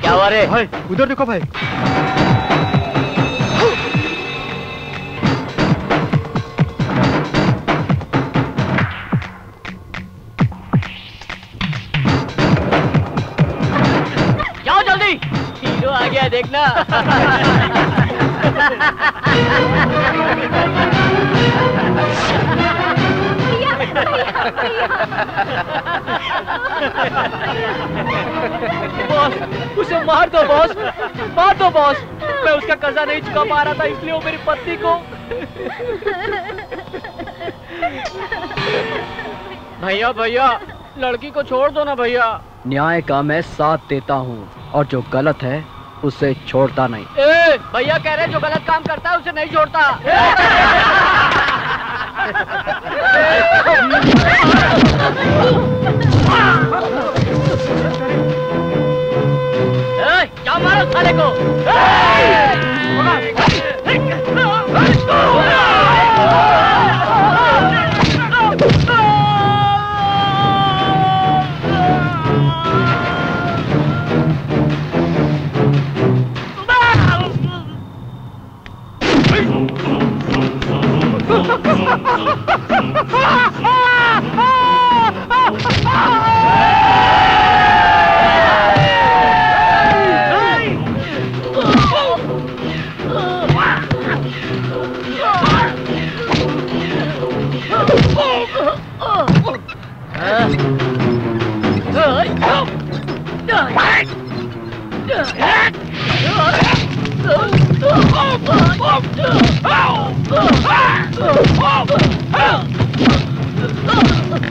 क्या हुआ रे? भाई उधर देखो भाई। जाओ जल्दी, हीरो आ गया देखना। बॉस, उसे मार दो बॉस, मार दो बॉस। मैं उसका कर्जा नहीं चुका पा रहा था, इसलिए वो मेरी पत्नी को। भैया भैया, लड़की को छोड़ दो ना भैया। न्याय का मैं साथ देता हूँ और जो गलत है उसे छोड़ता नहीं। भैया कह रहे जो गलत काम करता है उसे नहीं छोड़ता। क्या मारो साले को?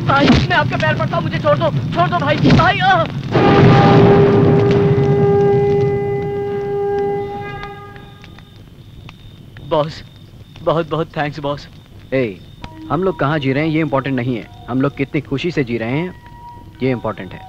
भाई मैं आपके पैर पड़ता हूँ, मुझे छोड़ दो भाई। भाई बॉस, बहुत बहुत थैंक्स बॉस। हम लोग कहाँ जी रहे हैं ये इम्पोर्टेंट नहीं है, हम लोग कितनी खुशी से जी रहे हैं ये इम्पोर्टेंट है।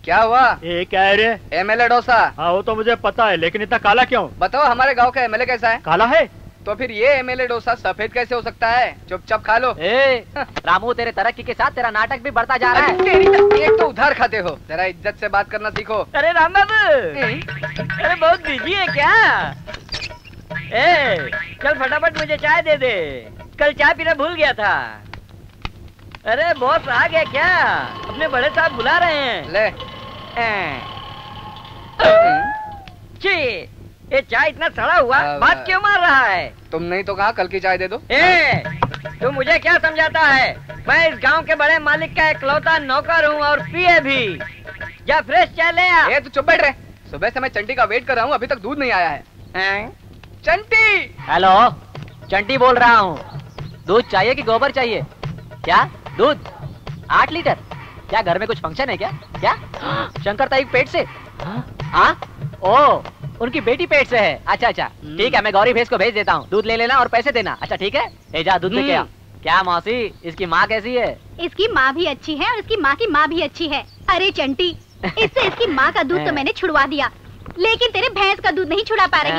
क्या हुआ? ये क्या है रे? एमएलए डोसा। हाँ वो तो मुझे पता है, लेकिन इतना काला क्यों? बताओ हमारे गांव का एमएलए कैसा है? काला है? तो फिर ये एमएलए डोसा सफेद कैसे हो सकता है? चुपचाप खा लो। रामू तेरे तरक्की के साथ तेरा नाटक भी बढ़ता जा रहा है। एक तो उधार खाते हो, जरा इज्जत से बात करना सीखो। अरे राम बाबू, अरे बहुत बिजी है क्या? चल फटाफट मुझे चाय दे दे, कल चाय पीना भूल गया था। अरे बॉस आ गया क्या? अपने बड़े साहब बुला रहे हैं। ले ये चाय इतना सड़ा हुआ बात क्यों मार रहा है? तुम नहीं तो कहा कल की चाय दे दो। तू मुझे क्या समझाता है? मैं इस गांव के बड़े मालिक का इकलौता नौकर हूँ और पिए भी। जा फ्रेश चाय ले आ। तू चुप बैठ रहे। सुबह से मैं चंटी का वेट कर रहा हूँ, अभी तक दूध नहीं आया है। चंटी! हेलो, चंटी बोल रहा हूँ। दूध चाहिए कि गोबर चाहिए? क्या दूध? 8 लीटर? क्या घर में कुछ फंक्शन है क्या? क्या शंकर ताई पेट से? हाँ? ओ, उनकी बेटी पेट से है। अच्छा अच्छा, ठीक है, मैं गौरी भैंस को भेज देता हूँ। दूध ले लेना और पैसे देना। अच्छा ठीक है, ए जा दूध लेके आ। क्या मौसी, इसकी माँ कैसी है? इसकी माँ भी अच्छी है और इसकी माँ की माँ भी अच्छी है। अरे चंटी, इससे इसकी माँ का दूध तो मैंने छुड़वा दिया, लेकिन तेरे भैंस का दूध नहीं छुड़ा पा रही।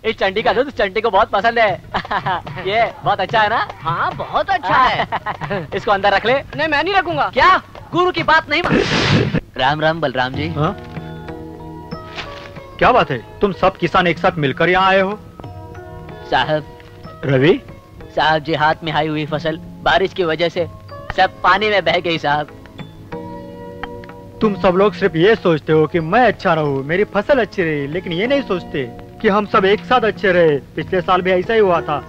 इस चंटी का दूध चंटी को बहुत पसंद है। ये बहुत अच्छा है ना? हाँ बहुत अच्छा है। इसको अंदर रख ले। नहीं, मैं नहीं रखूंगा। क्या? गुरु की बात नहीं मान। राम राम बलराम जी। हाँ? क्या बात है, तुम सब किसान एक साथ मिलकर यहाँ आए हो? साहब, रवि साहब जी, हाथ में आई हुई फसल बारिश की वजह से सब पानी में बह गई साहब। तुम सब लोग सिर्फ ये सोचते हो कि मैं अच्छा रहूं, मेरी फसल अच्छी रही, लेकिन ये नहीं सोचते कि हम सब एक साथ अच्छे रहे। पिछले साल भी ऐसा ही हुआ था।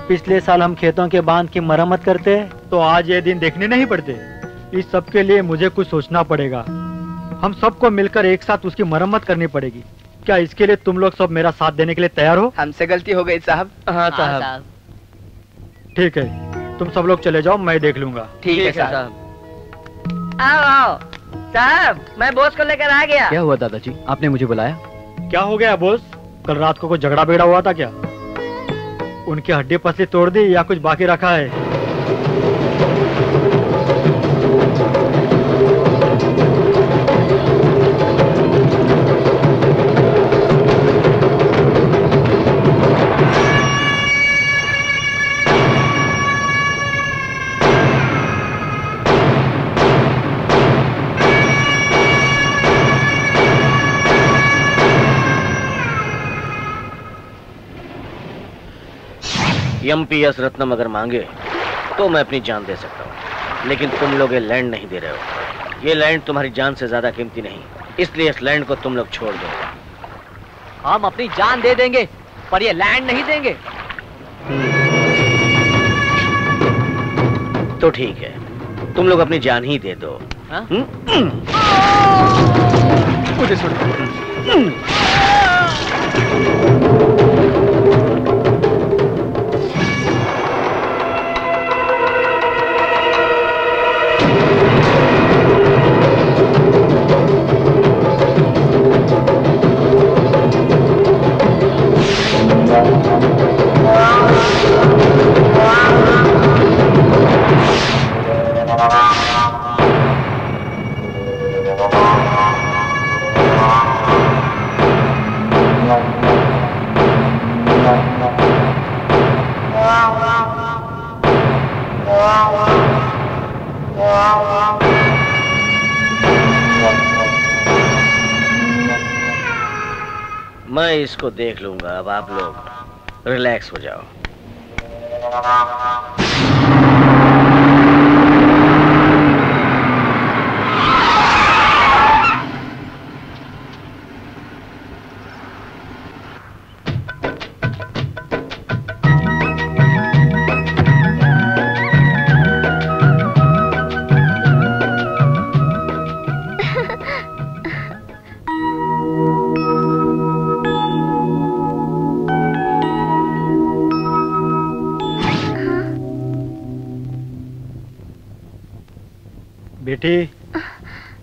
पिछले साल हम खेतों के बांध की मरम्मत करते तो आज ये दिन देखने नहीं पड़ते। इस सब के लिए मुझे कुछ सोचना पड़ेगा। हम सबको मिलकर एक साथ उसकी मरम्मत करनी पड़ेगी। क्या इसके लिए तुम लोग सब मेरा साथ देने के लिए तैयार हो? हमसे गलती हो गई साहब। हाँ साहब। ठीक है, तुम सब लोग चले जाओ, मैं देख लूंगा। ठीक है साहब। आओ आओ साहब, मैं बॉस को लेकर आ गया। क्या हुआ दादाजी, आपने मुझे बुलाया? क्या हो गया बॉस? कल रात को कोई झगड़ा बिगड़ा हुआ था क्या? उनकी हड्डी पसली तोड़ दी या कुछ बाकी रखा है? एमपीएस रत्नम अगर मांगे तो मैं अपनी जान दे सकता हूँ, लेकिन तुम लोग ये लैंड नहीं दे रहे हो। ये लैंड तुम्हारी जान से ज्यादा कीमती नहीं, इसलिए इस लैंड को तुम लोग छोड़ दो। हम अपनी जान दे देंगे पर ये लैंड नहीं देंगे। तो ठीक है, तुम लोग अपनी जान ही दे दो। मुझे छोड़ो। मैं इसको देख लूंगा, अब आप लोग रिलैक्स हो जाओ। बेटी,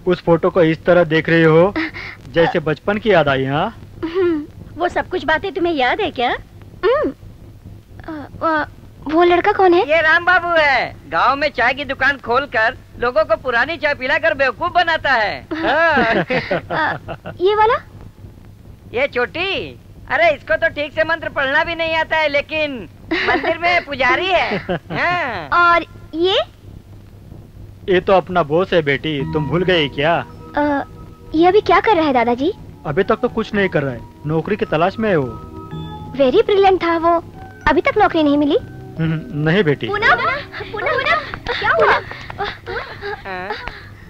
उस फोटो को इस तरह देख रही हो जैसे बचपन की याद आई। हाँ, वो सब कुछ बातें तुम्हें याद है क्या? वो लड़का कौन है? ये राम बाबू है। गांव में चाय की दुकान खोलकर लोगों को पुरानी चाय पिलाकर बेवकूफ बनाता है। ये वाला? ये छोटी, अरे इसको तो ठीक से मंत्र पढ़ना भी नहीं आता है, लेकिन मंदिर में पुजारी है। हाँ। और ये तो अपना बॉस है बेटी, तुम भूल गई क्या? ये अभी क्या कर रहा है दादाजी? अभी तक तो कुछ नहीं कर रहा है, नौकरी की तलाश में है वो। वेरी ब्रिलियंट था वो, अभी तक नौकरी नहीं मिली? नहीं बेटी। पूनम, क्या हुआ?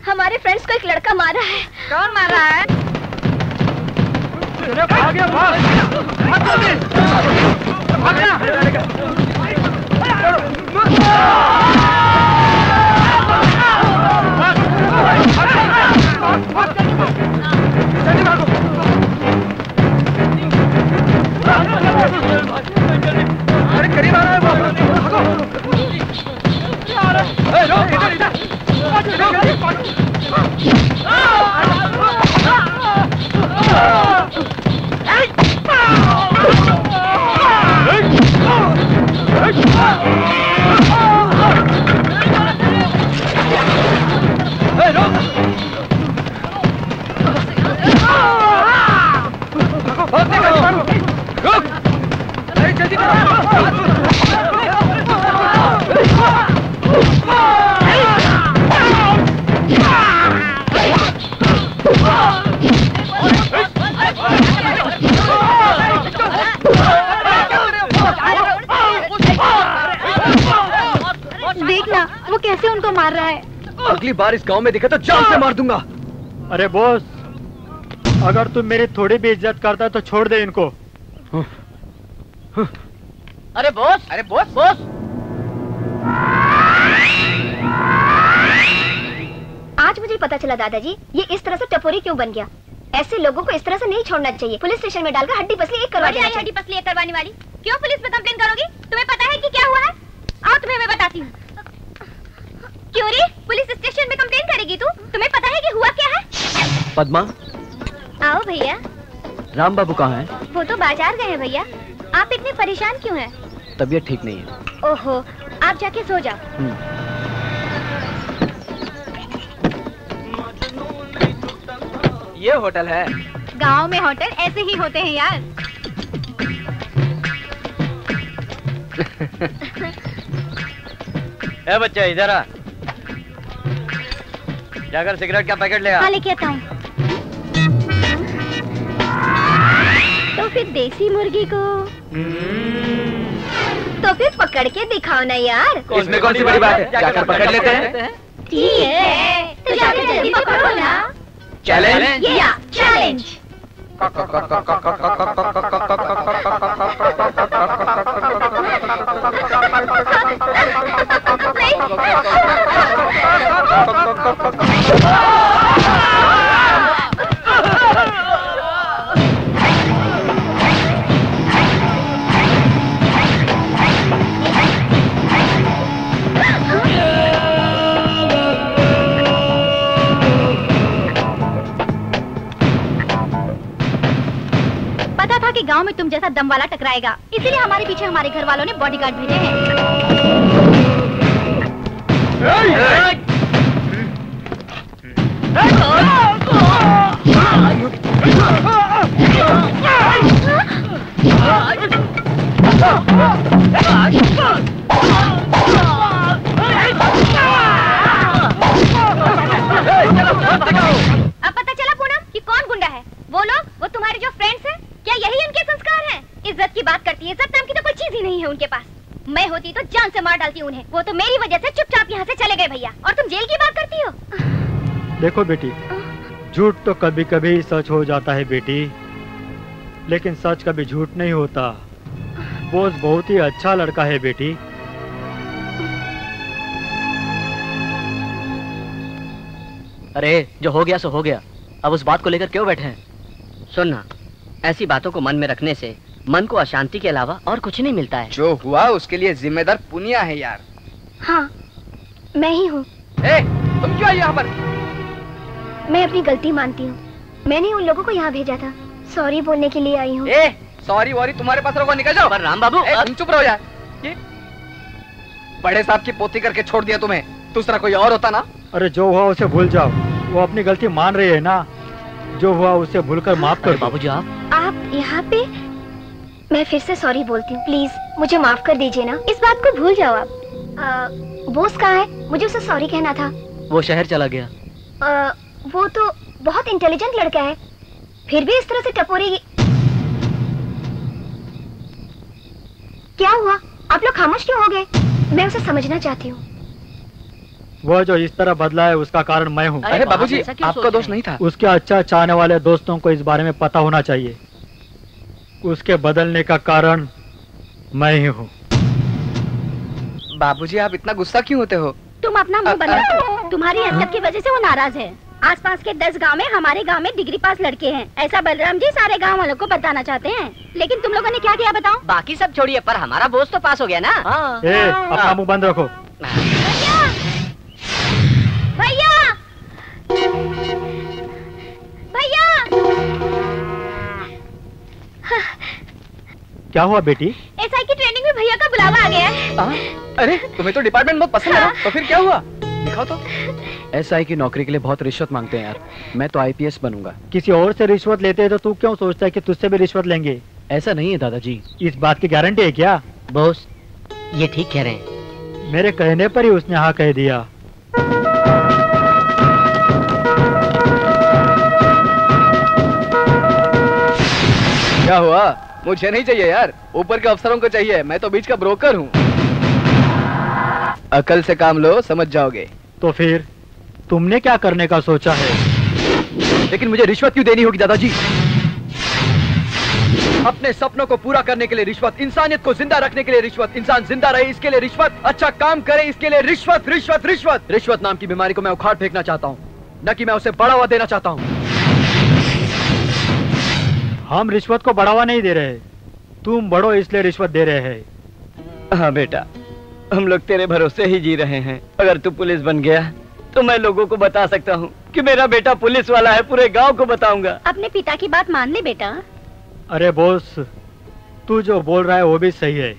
हमारे फ्रेंड्स को एक लड़का मारा है। कौन मार रहा है? कैसे उनको मार रहा है? अगली बार इस गांव में दिखे तो जान से मार दूंगा। अरे बॉस, अगर तुम मेरी थोड़ी भी इज्जत करता है तो छोड़ दे इनको। अरे बॉस, अरे बॉस, बॉस। आज मुझे पता चला दादाजी, ये इस तरह से टपोरी क्यों बन गया। ऐसे लोगों को इस तरह से नहीं छोड़ना चाहिए। पुलिस स्टेशन में डालकर हड्डी पसली एक करवा देना चाहिए। हड्डी पसली एक करवाने वाली क्यों पुलिस में कंप्लेन करोगी? तुम्हें पता है कि क्या हुआ है? आओ तुम्हें मैं बताती हूँ। क्यों रे, पुलिस स्टेशन में कंप्लेन करेगी तू? तुम्हें पता है कि हुआ क्या है? पद्मा, आओ भैया। राम बाबू कहाँ हैं? वो तो बाजार गए हैं भैया। आप इतने परेशान क्यों हैं? तबीयत ठीक नहीं है। ओहो, आप जाके सो जाओ। ये होटल है? गांव में होटल ऐसे ही होते हैं यार। ए बच्चा इधर आ, जाकर सिगरेट का पैकेट ले आ। हाँ लेके आता हूँ। तो फिर देसी मुर्गी को तो फिर पकड़ के दिखाओ ना यार। इसमें कौन सी बड़ी बात है, जाकर पकड़ लेते हैं। ठीक है, तो जाकर जल्दी पकड़ो ना। चैलेंज? या चैलेंज। पता था कि गांव में तुम जैसा दम वाला टकराएगा, इसीलिए हमारे पीछे हमारे घर वालों ने बॉडीगार्ड भेजे हैं। अब पता चला पूनम कि कौन गुंडा है। वो लोग, वो तुम्हारे जो फ्रेंड्स हैं, क्या यही उनके संस्कार हैं? इज्जत की बात करती है, इज्जत नाम की तो कोई चीज ही नहीं है उनके पास। मैं होती तो जान से मार डालती उन्हें। वो तो मेरी वजह से चुपचाप यहाँ से चले गए भैया, और तुम जेल की बात करती हो। देखो बेटी, झूठ तो कभी कभी सच हो जाता है बेटी, लेकिन सच कभी झूठ नहीं होता। बोस बहुत ही अच्छा लड़का है बेटी। अरे जो हो गया सो हो गया, अब उस बात को लेकर क्यों बैठे हैं? सुनना, ऐसी बातों को मन में रखने से मन को अशांति के अलावा और कुछ नहीं मिलता है। जो हुआ उसके लिए जिम्मेदार पुनिया है यार। हाँ, मैं ही हूँ। तुम क्यों आई यहाँ पर? मैं अपनी गलती मानती हूँ। मैंने उन लोगों को यहाँ भेजा था, सॉरी बोलने के लिए आई हूँ। सॉरी वॉरी तुम्हारे पास रखो, निकल जाओ। पर राम बाबू, तुम चुप रहो यार। ये बड़े साहब की पोती करके छोड़ दिया तुम्हें, दूसरा कोई और होता ना। अरे जो हुआ उसे भूल जाओ, वो अपनी गलती मान रही है ना। जो हुआ उसे भूलकर माफ कर। बाबूजी आप यहाँ पे? मैं फिर से सॉरी बोलती हूँ, प्लीज मुझे माफ कर दीजिए ना। इस बात को भूल जाओ आप। बोस कहाँ है? मुझे उसे सॉरी कहना था। वो शहर चला गया। वो तो बहुत इंटेलिजेंट लड़का है, फिर भी इस तरह से टपोरी। क्या हुआ? आप लोग खामोश क्यों हो गए? मैं उसे समझना चाहती हूँ। वो जो इस तरह बदला है उसका कारण मैं हूँ। अरे बाबूजी, आपका दोष नहीं था। उसके अच्छा चाहने वाले दोस्तों को इस बारे में पता होना चाहिए। उसके बदलने का कारण मैं ही हूँ। बाबूजी आप इतना गुस्सा क्यों होते हो? तुम अपना मुंह बंद रखो। तुम्हारी हरकत की वजह से वो नाराज है। आसपास के 10 गांव में हमारे गांव में डिग्री पास लड़के हैं, ऐसा बलराम जी सारे गांव वालों को बताना चाहते हैं। लेकिन तुम लोगों ने क्या किया बताओ? बाकी सब छोड़िए, पर हमारा बोस तो पास हो गया ना। अपना मुंह बंद रखो। भैया, भैया, क्या हुआ बेटी? एसआई की ट्रेनिंग में भैया का बुलावा आ गया है। अरे तुम्हें तो डिपार्टमेंट बहुत पसंद है ना? तो फिर क्या हुआ? दिखाओ तो। एसआई की नौकरी के लिए बहुत रिश्वत मांगते हैं यार। मैं तो आईपीएस बनूंगा। किसी और से रिश्वत लेते हैं तो तू क्यों सोचता है कि तुझसे भी रिश्वत लेंगे? ऐसा नहीं है दादाजी। इस बात की गारंटी है क्या? बॉस ये ठीक कह रहे हैं। मेरे कहने पर ही उसने हाँ कह दिया। क्या हुआ? मुझे नहीं चाहिए यार, ऊपर के अफसरों को चाहिए। मैं तो बीच का ब्रोकर हूँ। अकल से काम लो, समझ जाओगे। तो फिर तुमने क्या करने का सोचा है? लेकिन मुझे रिश्वत क्यों देनी होगी दादाजी? अपने सपनों को पूरा करने के लिए रिश्वत, इंसानियत को जिंदा रखने के लिए रिश्वत, इंसान जिंदा रहे इसके लिए रिश्वत, अच्छा काम करे इसके लिए रिश्वत, रिश्वत, रिश्वत। रिश्वत नाम की बीमारी को मैं उखाड़ फेंकना चाहता हूँ, न कि मैं उसे बढ़ावा देना चाहता हूँ। हम रिश्वत को बढ़ावा नहीं दे रहे, तुम बढ़ो इसलिए रिश्वत दे रहे हैं। हाँ बेटा, हम लोग तेरे भरोसे ही जी रहे हैं। अगर तू पुलिस बन गया तो मैं लोगों को बता सकता हूँ कि मेरा बेटा पुलिस वाला है, पूरे गांव को बताऊंगा। अपने पिता की बात मान ले बेटा। अरे बॉस, तू जो बोल रहा है वो भी सही है।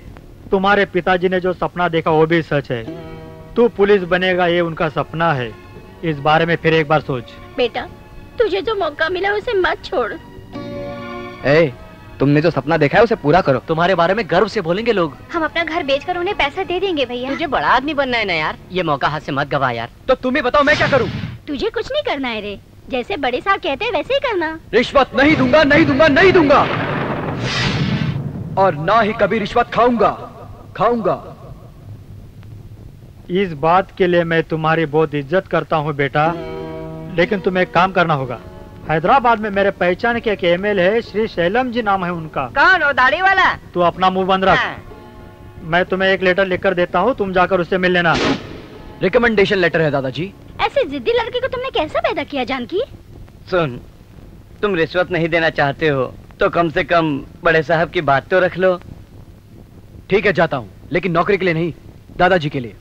तुम्हारे पिताजी ने जो सपना देखा वो भी सच है। तू पुलिस बनेगा ये उनका सपना है, इस बारे में फिर एक बार सोच। बेटा, तुझे जो मौका मिला उसे मत छोड़। तुमने जो सपना देखा है उसे पूरा करो। तुम्हारे बारे में गर्व से बोलेंगे लोग। हम अपना घर बेचकर उन्हें पैसा दे देंगे भैया। तुझे बड़ा आदमी बनना है ना यार, ये मौका हाथ से मत गवा यार। तो तुम ही बताओ मैं क्या करूँ? तुझे कुछ नहीं करना है रे, जैसे बड़े साहब कहते हैं वैसे ही करना। रिश्वत नहीं दूंगा, नहीं दूंगा, नहीं दूंगा, और ना ही कभी रिश्वत खाऊंगा। इस बात के लिए मैं तुम्हारी बहुत इज्जत करता हूँ बेटा, लेकिन तुम्हें एक काम करना होगा। हैदराबाद में मेरे पहचान के एक एमएलए है, श्री शैलम जी नाम है उनका। कौन? वो दाढ़ी वाला? तू अपना मुंह बंद रख। मैं तुम्हें एक लेटर लिखकर देता हूँ, तुम जाकर उससे मिल लेना। रिकमेंडेशन लेटर है दादाजी। ऐसे जिद्दी लड़के को तुमने कैसा पैदा किया जानकी? सुन, तुम रिश्वत नहीं देना चाहते हो तो कम से कम बड़े साहब की बात तो रख लो। ठीक है, जाता हूँ, लेकिन नौकरी के लिए नहीं, दादाजी के लिए।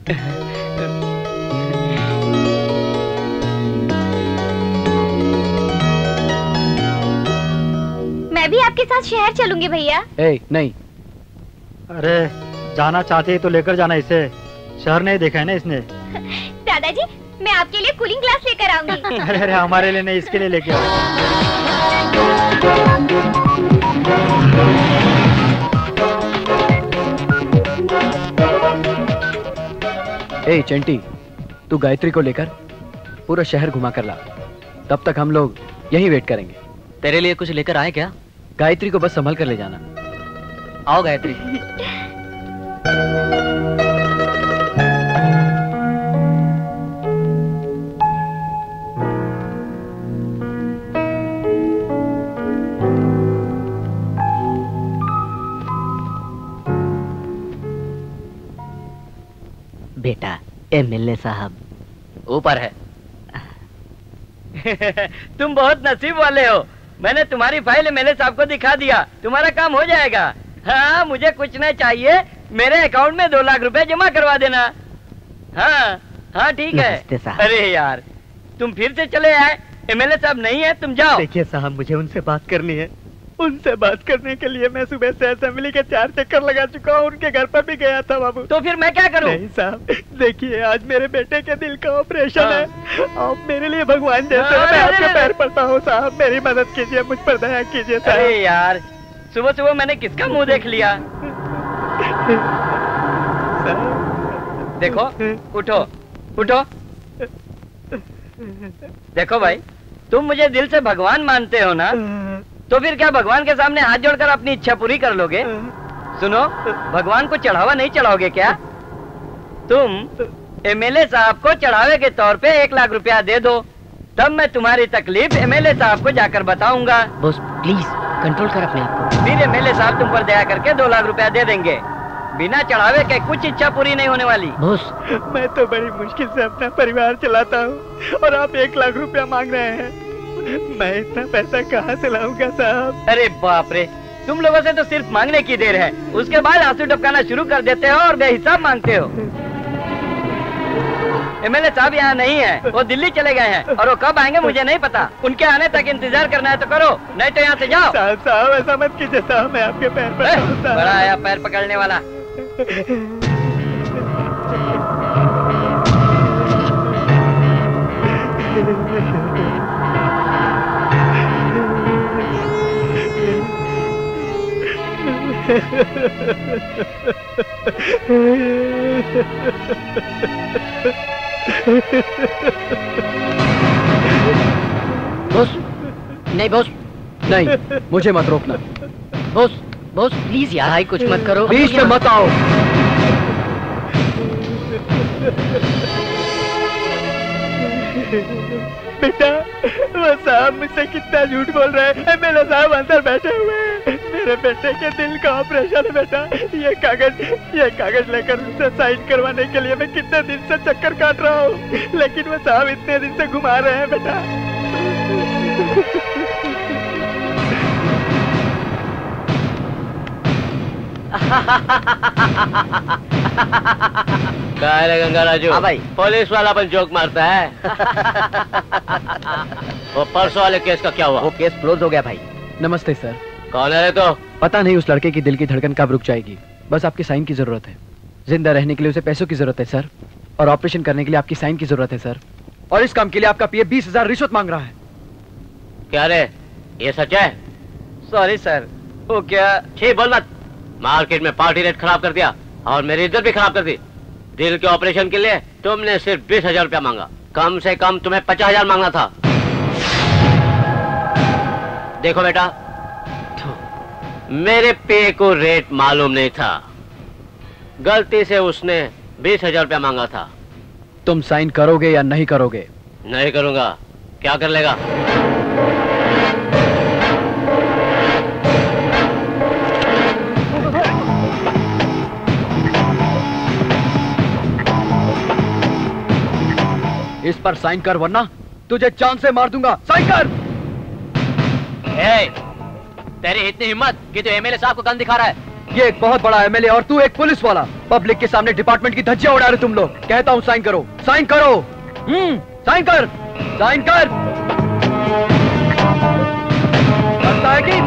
मैं भी आपके साथ शहर चलूंगी भैया। नहीं। अरे जाना चाहते ही तो लेकर जाना इसे, शहर नहीं देखा है ना इसने। दादाजी, मैं आपके लिए कूलिंग ग्लास लेकर आऊंगी। अरे हमारे लिए नहीं, इसके लिए लेके आओ। चंटी, तू गायत्री को लेकर पूरा शहर घुमा कर ला, तब तक हम लोग यहीं वेट करेंगे। तेरे लिए कुछ लेकर आए क्या? गायत्री को बस संभल कर ले जाना। आओ गायत्री। बेटा, एमएलए साहब ऊपर है। तुम बहुत नसीब वाले हो, मैंने तुम्हारी फाइल एमएलए साहब को दिखा दिया, तुम्हारा काम हो जाएगा। हाँ, मुझे कुछ नहीं चाहिए, मेरे अकाउंट में 2 लाख रुपए जमा करवा देना। हाँ ठीक है। अरे यार, तुम फिर से चले आए, एमएलए साहब नहीं है, तुम जाओ। देखिए साहब, मुझे उनसे बात करनी है। उनसे बात करने के लिए मैं सुबह से असेंबली के 4 चक्कर लगा चुका हूँ, उनके घर पर भी गया था बाबू। तो फिर मैं क्या करूँ? नहीं साहब, देखिए आज मेरे बेटे के दिल का ऑपरेशन है, आप मेरे लिए भगवान जैसे हैं, मैं आपके पैर पड़ता हूँ साहब, मेरी मदद कीजिए, मुझ पर दया कीजिए साहब। अरे यार, सुबह सुबह मैंने किसका मुंह देख लिया? देखो, उठो उठो। देखो भाई, तुम मुझे दिल से भगवान मानते हो ना, तो फिर क्या भगवान के सामने हाथ जोड़कर अपनी इच्छा पूरी कर लोगे? सुनो, भगवान को चढ़ावा नहीं चढ़ाओगे क्या? तुम एमएलए साहब को चढ़ावे के तौर पे 1 लाख रुपया दे दो, तब मैं तुम्हारी तकलीफ एमएलए साहब को जाकर बताऊंगा। बॉस प्लीज कंट्रोल कर अपने आप को। फिर एमएलए साहब तुम पर दया करके 2 लाख रुपया दे देंगे। बिना चढ़ावे के कुछ इच्छा पूरी नहीं होने वाली। बॉस, मैं तो बड़ी मुश्किल से अपना परिवार चलाता हूँ और आप 1 लाख रुपया मांग रहे हैं, मैं इतना पैसा कहाँ से लाऊंगा साहब? अरे बाप रे, तुम लोगों से तो सिर्फ मांगने की देर है, उसके बाद आंसू टपकाना शुरू कर देते हो और बेहिसाब मांगते हो। एमएलए साहब यहाँ नहीं है, वो दिल्ली चले गए हैं, और वो कब आएंगे मुझे नहीं पता। उनके आने तक इंतजार करना है तो करो, नहीं तो यहाँ से जाओ। साहब ऐसा मत कीजिए साहब, मैं आपके पैर पर बड़ा आया पैर पकड़ने वाला। बॉस, नहीं बॉस, नहीं, मुझे मत रोकना। बॉस प्लीज यार, भाई कुछ मत करो, बीच में मत आओ। बेटा वो साहब मुझसे कितना झूठ बोल रहे हैं। एमएलए साहब अंदर बैठे हुए हैं। मेरे बेटे के दिल का ऑपरेशन है बेटा। ये कागज लेकर उनसे साइन करवाने के लिए मैं कितने दिन से चक्कर काट रहा हूँ, लेकिन वो साहब इतने दिन से घुमा रहे हैं बेटा। क्या है गंगा राजू? हाँ भाई। पुलिस वाला अपन जोक मारता है। वो परसों वाले केस का क्या हुआ? वो केस क्लोज हो गया भाई। नमस्ते सर। कौन है रे तो? पता नहीं उस लड़के की दिल की धड़कन कब रुक जाएगी। बस आपकी साइन की जरूरत है। जिंदा रहने के लिए उसे पैसों की जरूरत है सर, और ऑपरेशन करने के लिए आपकी साइन की जरूरत है सर। और इस काम के लिए आपका पीए 20,000 रिश्वत मांग रहा है। क्या रे, ये सच है? Sorry sir. वो क्या? ठीक बोल मत। मार्केट में पार्टी रेट खराब कर दिया और मेरी इज्जत भी खराब कर दी। दिल के ऑपरेशन के लिए तुमने सिर्फ 20,000 रुपया मांगा। कम से कम तुम्हें 50,000 मांगना था। देखो बेटा, मेरे पे को रेट मालूम नहीं था, गलती से उसने 20,000 रुपया मांगा था। तुम साइन करोगे या नहीं करोगे? नहीं करूंगा। क्या कर लेगा? इस पर साइन कर वरना तुझे जान से मार दूंगा। साइन कर। तेरी इतनी हिम्मत कि तू एमएलए साहब को गन दिखा रहा है? ये एक बहुत बड़ा एमएलए और तू एक पुलिस वाला। पब्लिक के सामने डिपार्टमेंट की धज्जियां उड़ा रहे तुम लोग। कहता हूं साइन करो, साइन करो। साइन कर, साइन कर। लगता है कि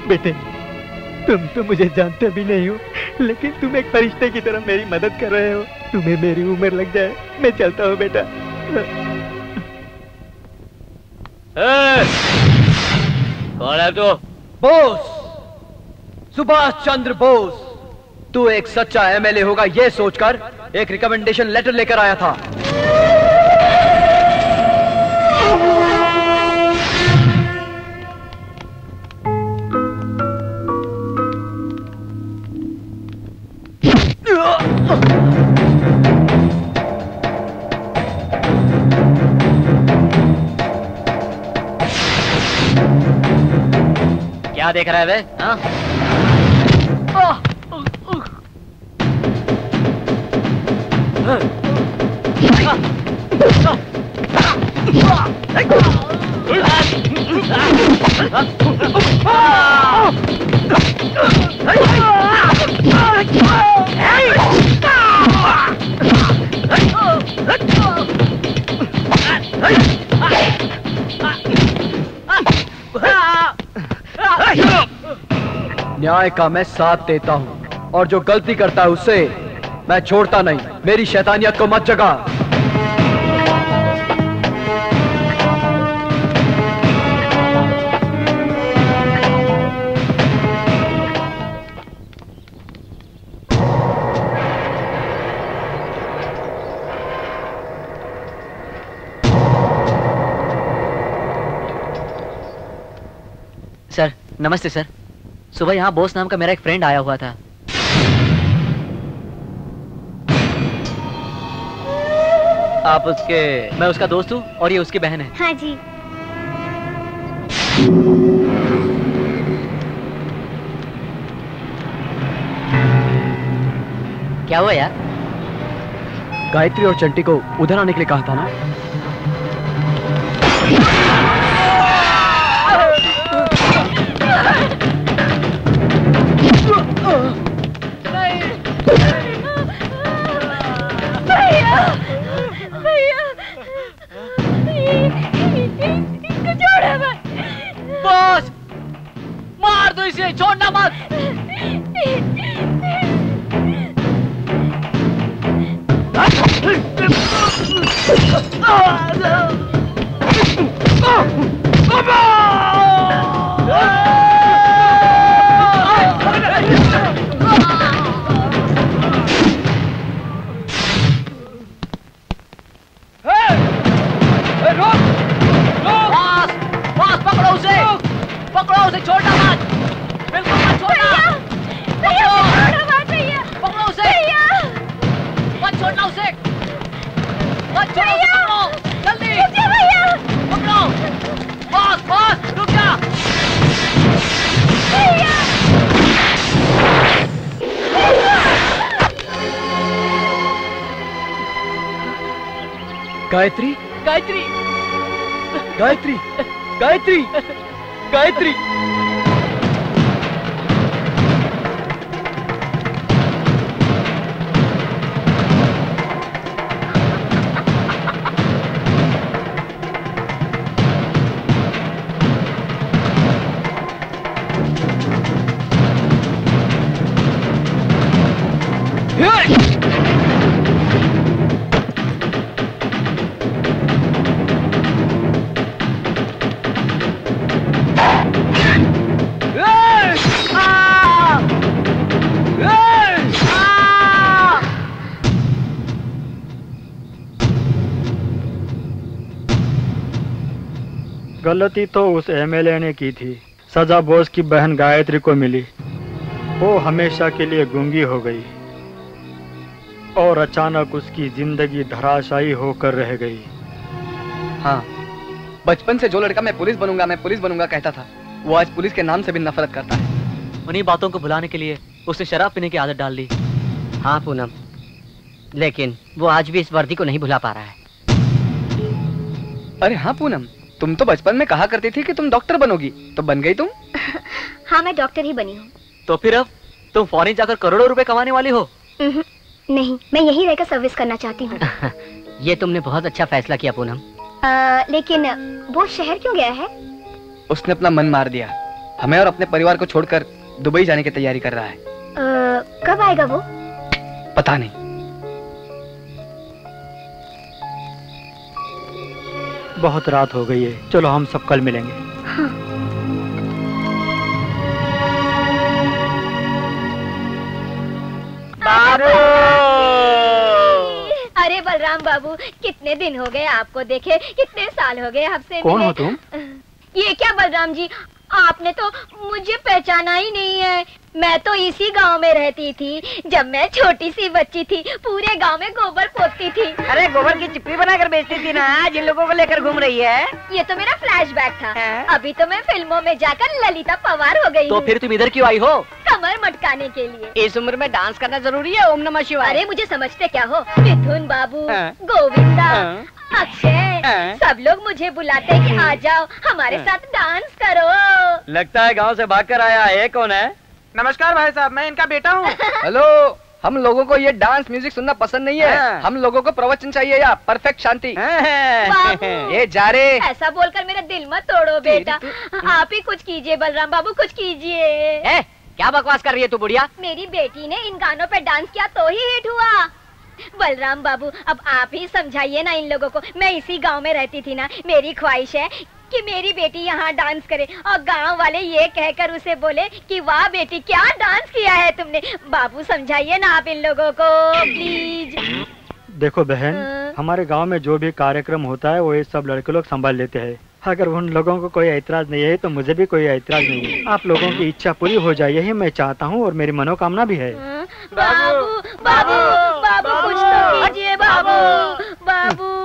बेटे, तुम तो मुझे जानते भी नहीं हो, लेकिन तुम एक फरिश्ते की तरह मेरी मदद कर रहे हो। तुम्हें मेरी उम्र लग जाए, मैं चलता हूँ बेटा। कौन है तू? बोस, सुभाष चंद्र बोस। तू एक सच्चा एमएलए होगा ये सोचकर एक रिकमेंडेशन लेटर लेकर आया था। क्या देख रहा है वे? हाँ? न्याय का मैं साथ देता हूं और जो गलती करता है उससे मैं छोड़ता नहीं। मेरी शैतानियत को मत जगा। सर नमस्ते सर। सुबह यहाँ बोस नाम का मेरा एक फ्रेंड आया हुआ था। आप उसके? मैं उसका दोस्त हूँ और ये उसकी बहन है। हाँ जी। क्या हुआ यार? गायत्री और चंटी को उधर आने के लिए कहा था ना? बॉस मार दो इसे, छोड़ना मत। पकड़ो उसे, छोड़ना मत, बिल्कुल मत छोड़ना। पकड़ो उसे, मत छोड़ना उसे, मत छोड़ो उसे, पकड़ो जल्दी, पकड़ो। बॉस बॉस रुक जा। गायत्री, गायत्री, गायत्री, गायत्री, गायत्री। गलती तो उस एमएलए ने की थी, सजा बोस की बहन गायत्री को मिली। वो हमेशा के लिए गूंगी हो गई और अचानक उसकी जिंदगी धराशायी होकर रह गई। हाँ, बचपन से जो लड़का मैं पुलिस बनूंगा कहता था, वो आज पुलिस के नाम से भी नफरत करता है। उन्हीं बातों को भुलाने के लिए उसने शराब पीने की आदत डाल ली। हाँ पूनम, लेकिन वो आज भी इस वर्दी को नहीं भुला पा रहा है। अरे हाँ पूनम, तुम तो बचपन में कहा करती थी कि तुम डॉक्टर बनोगी, तो बन गई तुम? हाँ, मैं डॉक्टर ही बनी हूँ। तो फिर अब तुम फॉरेन जाकर करोड़ों रुपए कमाने वाली हो? नहीं, मैं यहीं रहकर सर्विस करना चाहती हूँ। ये तुमने बहुत अच्छा फैसला किया पूनम। लेकिन वो शहर क्यों गया है? उसने अपना मन मार दिया, हमें और अपने परिवार को छोड़कर दुबई जाने की तैयारी कर रहा है। कब आएगा वो? पता नहीं। बहुत रात हो गई है, चलो हम सब कल मिलेंगे। हाँ। बाबू! अरे बलराम बाबू, कितने दिन हो गए आपको देखे, कितने साल हो गए आपसे। कौन हो तुम? ये क्या बलराम जी, आपने तो मुझे पहचाना ही नहीं है। मैं तो इसी गांव में रहती थी जब मैं छोटी सी बच्ची थी, पूरे गांव में गोबर पोतती थी। अरे गोबर की चिप्पी बनाकर बेचती थी ना, जिन लोगों को लेकर घूम रही है। ये तो मेरा फ्लैशबैक था। अभी तो मैं फिल्मों में जाकर ललिता पवार हो गई। तो फिर तुम इधर क्यों आई हो? कमर मटकाने के लिए। इस उम्र में डांस करना जरूरी है? ओम नमः शिवाय। अरे मुझे समझते क्या हो, मिथुन बाबू, गोविंदा, अक्षय, सब लोग मुझे बुलाते हैं कि आ जाओ हमारे साथ डांस करो। लगता है गांव से भागकर आया है। कौन है? नमस्कार भाई साहब, मैं इनका बेटा हूँ। हेलो, हम लोगों को ये डांस म्यूजिक सुनना पसंद नहीं है। हम लोगों को प्रवचन चाहिए या परफेक्ट शांति। ये जा रे। ऐसा बोलकर मेरा दिल मत तोड़ो बेटा, आप ही कुछ कीजिए बलराम बाबू, कुछ कीजिए। क्या बकवास कर रही है तू बुढ़िया? मेरी बेटी ने इन गानों पे डांस किया तो ही हिट हुआ। बलराम बाबू, अब आप ही समझाइए ना इन लोगों को। मैं इसी गांव में रहती थी ना, मेरी ख्वाहिश है कि मेरी बेटी यहाँ डांस करे और गांव वाले ये कहकर उसे बोले कि वाह बेटी, क्या डांस किया है तुमने। बाबू समझाइए ना आप इन लोगों को प्लीज। देखो बहन, हमारे गांव में जो भी कार्यक्रम होता है वो ये सब लड़के लोग संभाल लेते हैं। अगर उन लोगों को कोई ऐतराज नहीं है तो मुझे भी कोई ऐतराज नहीं है। आप लोगों की इच्छा पूरी हो जाए, यही मैं चाहता हूँ और मेरी मनोकामना भी है। बाबू बाबू बाबू, कुछ तो कीजिए बाबू बाबू।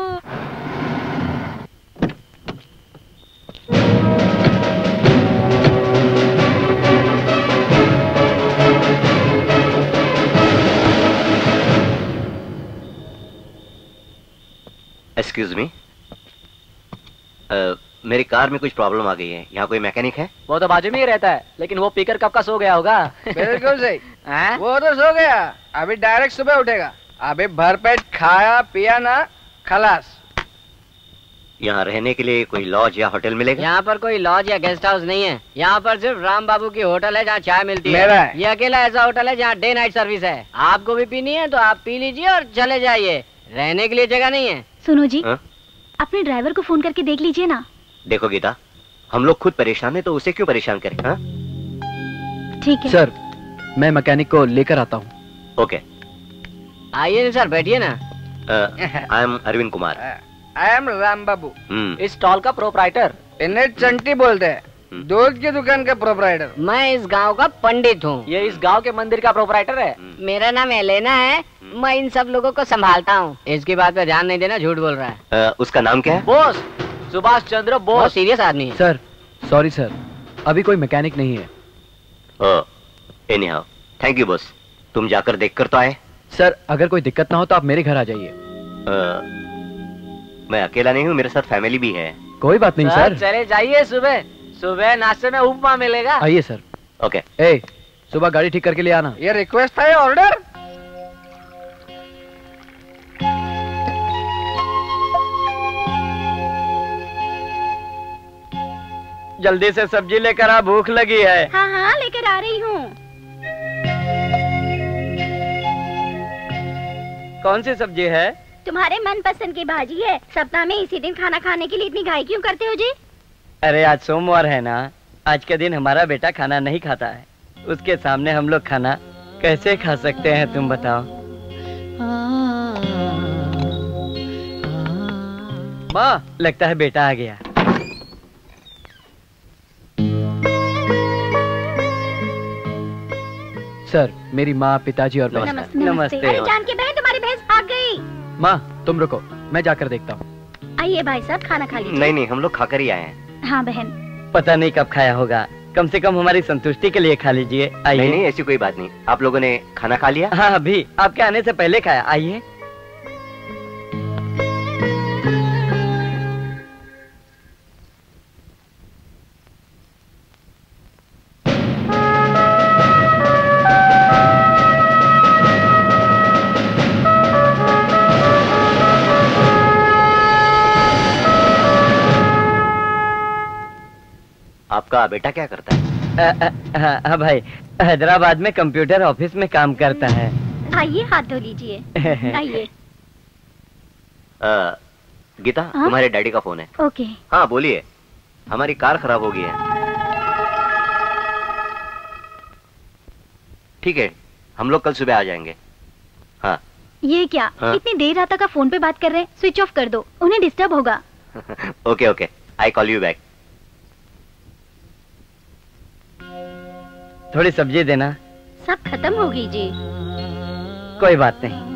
एक्सक्यूज मी, मेरी कार में कुछ प्रॉब्लम आ गई है, यहाँ कोई मैकेनिक है? वो तो बाजू में ही रहता है, लेकिन वो पीकर कब का सो गया होगा। बिल्कुल सही। वो तो सो गया, अभी डायरेक्ट सुबह उठेगा। अभी भरपेट खाया पिया ना, खलास। यहाँ रहने के लिए कोई लॉज या होटल मिलेगा? यहाँ पर कोई लॉज या गेस्ट हाउस नहीं है। यहाँ पर सिर्फ राम बाबू की होटल है जहाँ चाय मिलती मेरा है। ये अकेला ऐसा होटल है जहाँ डे नाइट सर्विस है। आपको भी पीनी है तो आप पी लीजिए और चले जाइए, रहने के लिए जगह नहीं है। सुनो जी, अपने ड्राइवर को फोन करके देख लीजिए ना। देखो गीता, हम लोग खुद परेशान है तो उसे क्यों परेशान करें? हाँ? ठीक है सर, मैं मैकेनिक को लेकर आता हूँ। ओके, आइए सर, बैठिए ना। I am Arvind Kumar. I am Ram Babu, इस स्टॉल का प्रोप्राइटर। इन्हें चंटी बोलते हैं। दूध की दुकान का प्रोपराइटर। मैं इस गांव का पंडित हूँ। ये इस गांव के मंदिर का प्रोपराइटर है। मेरा नाम एलेना है। मैं इन सब लोगों को संभालता हूँ। इसकी बात पे ध्यान नहीं देना, झूठ बोल रहा है। उसका नाम क्या है? बॉस सुभाष चंद्र बोस। बहुत सीरियस आदमी है। सर सॉरी सर, अभी कोई मैकेनिक नहीं है। Anyhow thank you boss. तुम जाकर देखकर तो आए। सर अगर कोई दिक्कत ना हो तो आप मेरे घर आ जाइए। मैं अकेला नहीं हूँ, मेरे साथ फैमिली भी है। कोई बात नहीं सर। चले जाइए, सुबह सुबह नाश्ते में उपमा मिलेगा। आइए सर। ओके। ए सुबह गाड़ी ठीक करके ले आना। ये रिक्वेस्ट है ऑर्डर। जल्दी से सब्जी लेकर आ, भूख लगी है। हाँ हाँ लेकर आ रही हूँ। कौन सी सब्जी है? तुम्हारे मनपसंद की भाजी है। सप्ताह में इसी दिन खाना खाने के लिए इतनी घाई क्यों करते हो जी? अरे आज सोमवार है ना, आज के दिन हमारा बेटा खाना नहीं खाता है। उसके सामने हम लोग खाना कैसे खा सकते हैं तुम बताओ? माँ लगता है बेटा आ गया। सर मेरी माँ, पिताजी और बहन। नमस्ते। नमस्ते। अरे जान की बहन तुम्हारी भैंस आ गई। माँ तुम रुको, मैं जाकर देखता हूँ। आइए भाई साहब खाना खा लीजिए। नहीं नहीं, हम लोग खाकर ही आए हैं। हाँ बहन। पता नहीं कब खाया होगा, कम से कम हमारी संतुष्टि के लिए खा लीजिए। आइए। नहीं नहीं, ऐसी कोई बात नहीं। आप लोगों ने खाना खा लिया? हाँ अभी आपके आने से पहले खाया। आइए। आपका बेटा क्या करता है? हाँ भाई, हैदराबाद में कंप्यूटर ऑफिस में काम करता है। आइए हाथ धो लीजिए। आइए। गीता, तुम्हारे डैडी का फोन है। ओके। हाँ बोलिए। हमारी कार खराब हो गई है। ठीक है, हम लोग कल सुबह आ जाएंगे। हाँ। ये क्या? हाँ? इतनी देर रात तक का फोन पे बात कर रहे हैं, स्विच ऑफ कर दो, उन्हें डिस्टर्ब होगा। Okay okay, I call you back. थोड़ी सब्जी देना। सब खत्म हो गई जी। कोई बात नहीं।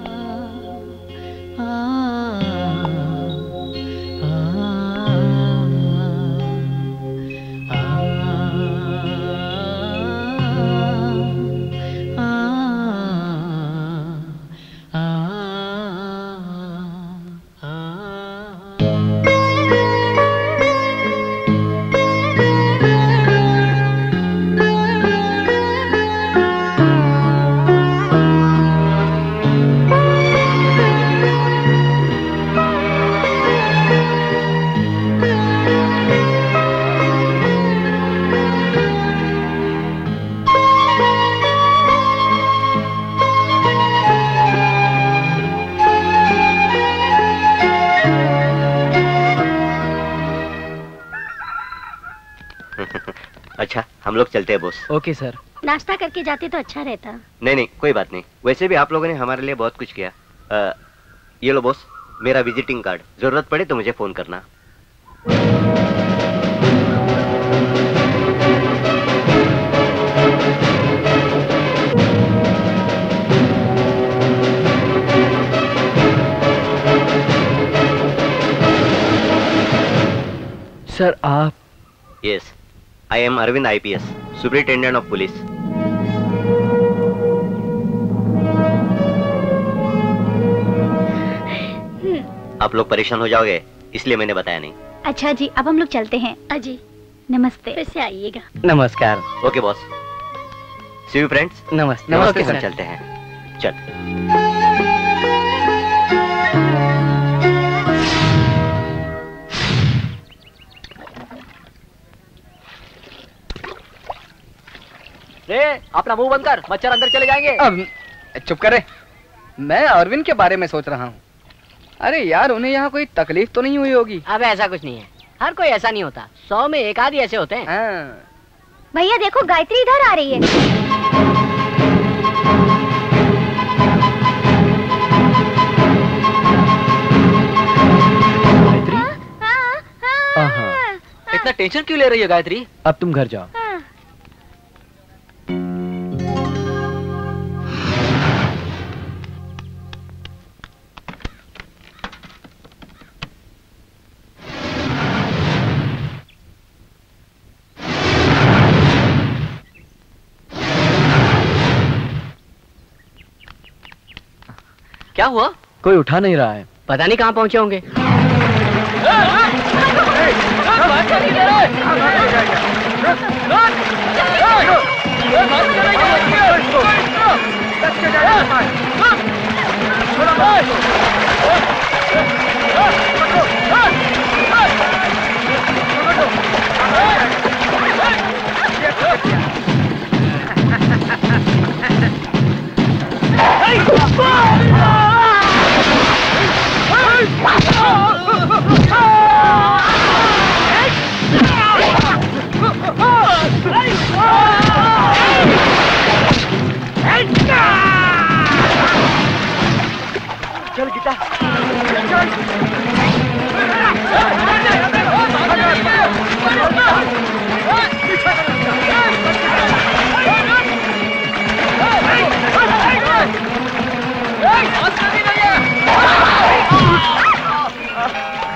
अच्छा, हम लोग चलते हैं बॉस। Okay sir. नाश्ता करके जाते तो अच्छा रहता। नहीं नहीं, कोई बात नहीं। वैसे भी आप लोगों ने हमारे लिए बहुत कुछ किया। ये लो बॉस, मेरा विजिटिंग कार्ड। जरूरत पड़े तो मुझे फोन करना। सर आप? Yes, I am Arvind IPS, superintendent of police. आप लोग परेशान हो जाओगे इसलिए मैंने बताया नहीं। अच्छा जी, अब हम लोग चलते हैं। अजी नमस्ते। फिर से आइएगा। नमस्कार। Okay boss, see you friends. नमस्ते। नमस्ते सर। चलते हैं। चल। रे अपना मुंह बंद कर, मच्छर अंदर चले जाएंगे। अब चुप करे, मैं अरविंद के बारे में सोच रहा हूँ। अरे यार, उन्हें यहाँ कोई तकलीफ तो नहीं हुई होगी? अब ऐसा कुछ नहीं है, हर कोई ऐसा नहीं होता, 100 में एक आधी ऐसे होते हैं। भैया देखो, गायत्री इधर आ रही है। इतना टेंशन क्यों ले रही है गायत्री? अब तुम घर जाओ। क्या हुआ? कोई उठा नहीं रहा है। पता नहीं कहाँ पहुंचे होंगे। चल गीता,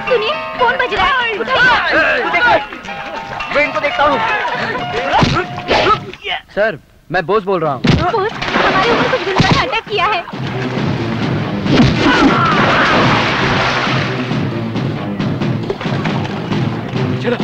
सुनिए, फोन बज रहा है। मैं इनको देखता हूँ। सर, मैं बोस बोल रहा हूँ। बोस, हमारे ऊपर कुछ गुंडों ने अटैक किया है। चलो।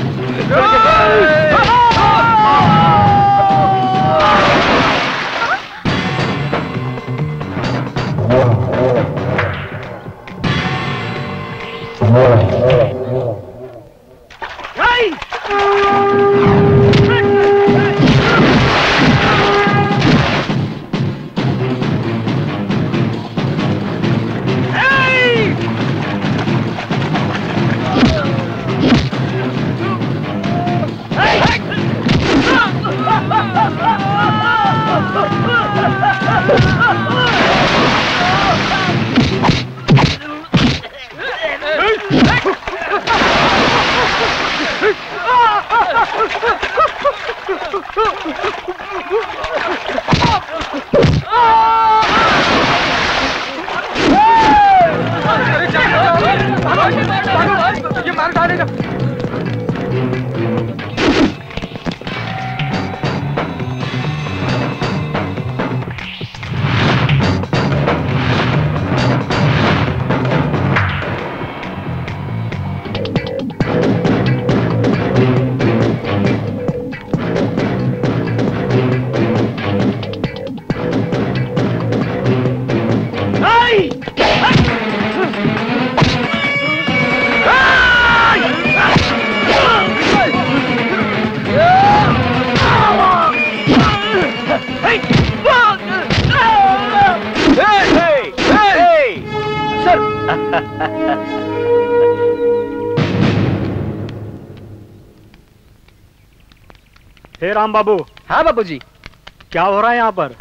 ये मार डालेगा। हे राम बाबू। हाँ बाबूजी। क्या हो रहा है यहाँ पर?